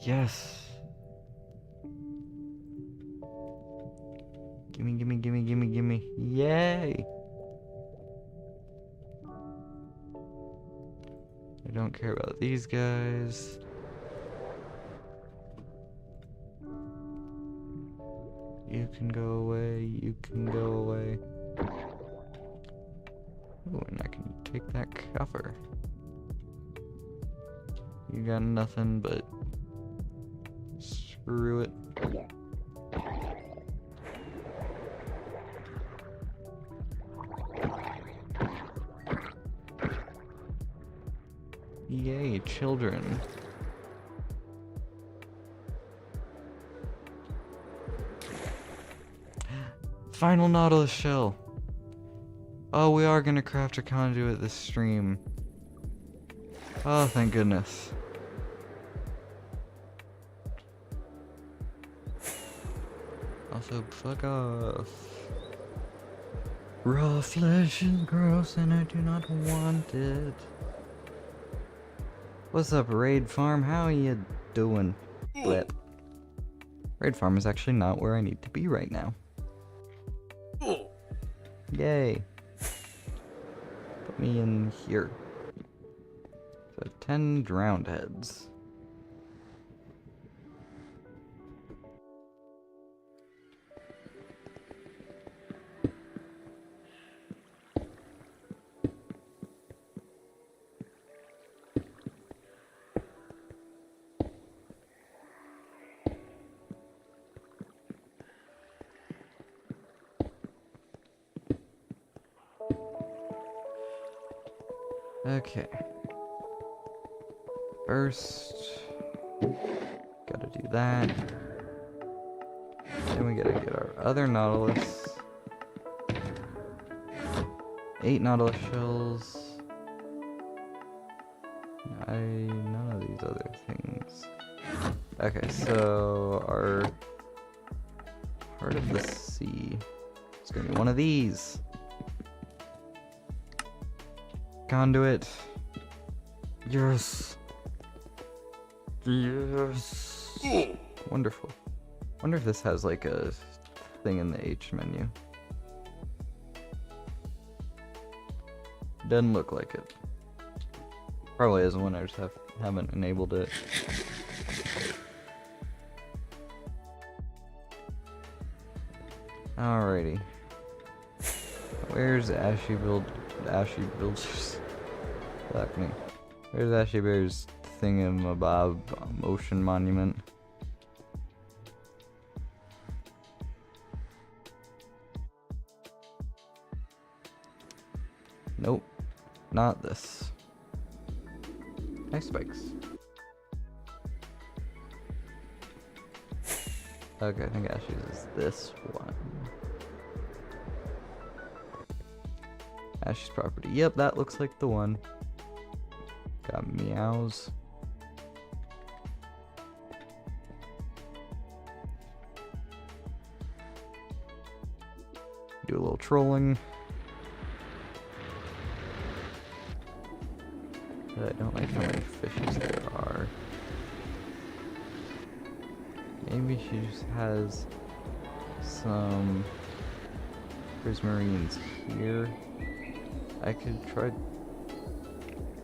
Yes. Gimme, gimme, gimme, gimme, gimme. Yay! I don't care about these guys. You can go away, you can go away. Ooh, and I can take that cover. You got nothing but screw it. Yay, children. Final Nautilus shell. Oh, we are gonna craft a conduit this stream. Oh, thank goodness. Also, fuck off. Raw flesh is gross and I do not want it. What's up, Raid Farm? How are you doing? Blip. Raid Farm is actually not where I need to be right now. Yay. Put me in here. So 10 drowned heads. Okay. First, gotta do that. Then we gotta get our other Nautilus. 8 Nautilus shells. None of these other things. Okay, so our Heart of the Sea is gonna be one of these. Conduit. Yes. Yes. Wonderful. Wonder if this has like a thing in the H menu. Doesn't look like it. Probably isn't one, I just haven't enabled it. Alrighty. Where's Ashy Builders? Fuck me. Where's Ashy Bear's thingamabob motion monument? Nope. Not this. Nice spikes. Okay, I think Ashy's is this one. Ashy's property. Yep, that looks like the one. Got meows. Do a little trolling. But I don't like how many fishes there are. Maybe she just has some prismarines here. I could try.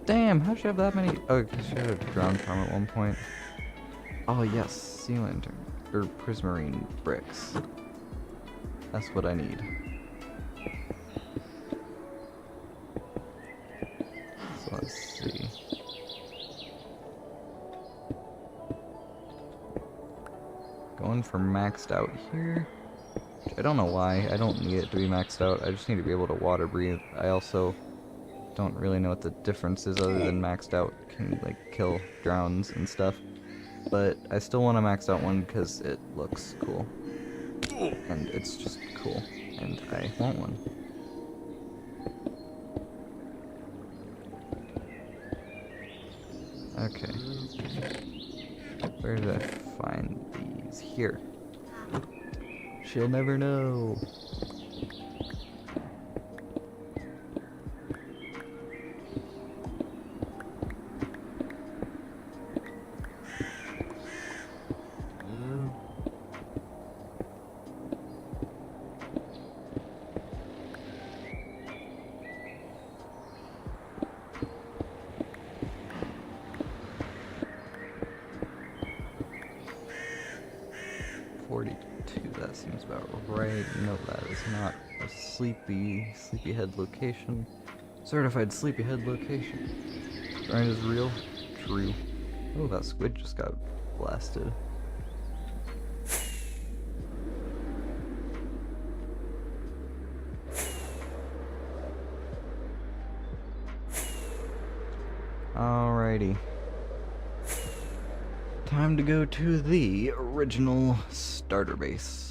Damn, how'd she have that many? Oh, because she had a drowned farm at one point. Oh yes, sea lantern or prismarine bricks. That's what I need. So let's see. room for maxed out here. I don't know why. I don't need it to be maxed out. I just need to be able to water breathe. I also don't really know what the difference is other than maxed out can like kill drowns and stuff. But I still want a maxed out one because it looks cool. And it's just cool. And I want one. Okay. Where did I find these? Here. She'll never know. That seems about right. No, that is not a sleepyhead location. Certified sleepyhead location. Grind is real? True. Oh, that squid just got blasted. Alrighty. Time to go to the original starter base.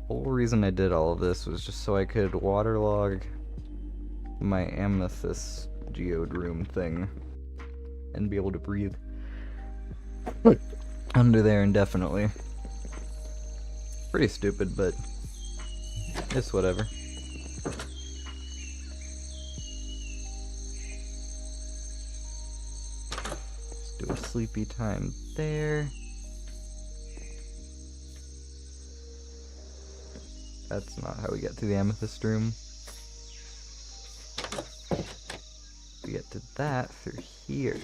The whole reason I did all of this was just so I could waterlog my amethyst geode room thing and be able to breathe under there indefinitely. Pretty stupid, but it's whatever. Let's do a sleepy time there. That's not how we get to the amethyst room. We get to that through here.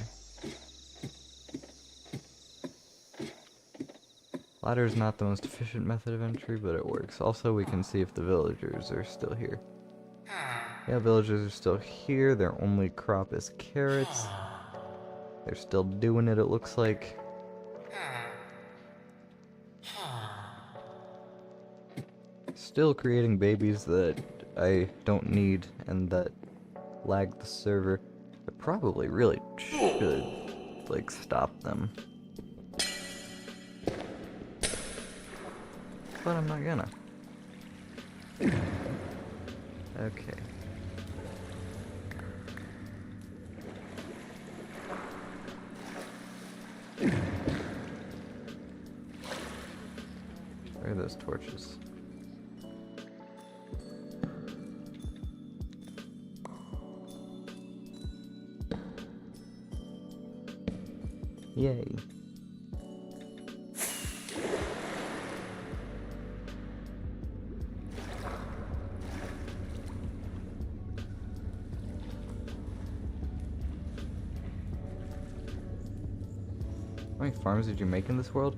Ladder is not the most efficient method of entry, but it works. Also, we can see if the villagers are still here. Yeah, villagers are still here. Their only crop is carrots. They're still doing it, it looks like. Still creating babies that I don't need and that lag the server. I probably really should, like, stop them. But I'm not gonna. Okay. Where are those torches? Yay. How many farms did you make in this world?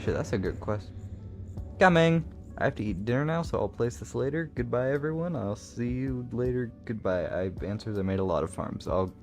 Shit, that's a good question. Coming! I have to eat dinner now, so I'll place this later. Goodbye, everyone. I'll see you later. Goodbye. Answers I made a lot of farms. I'll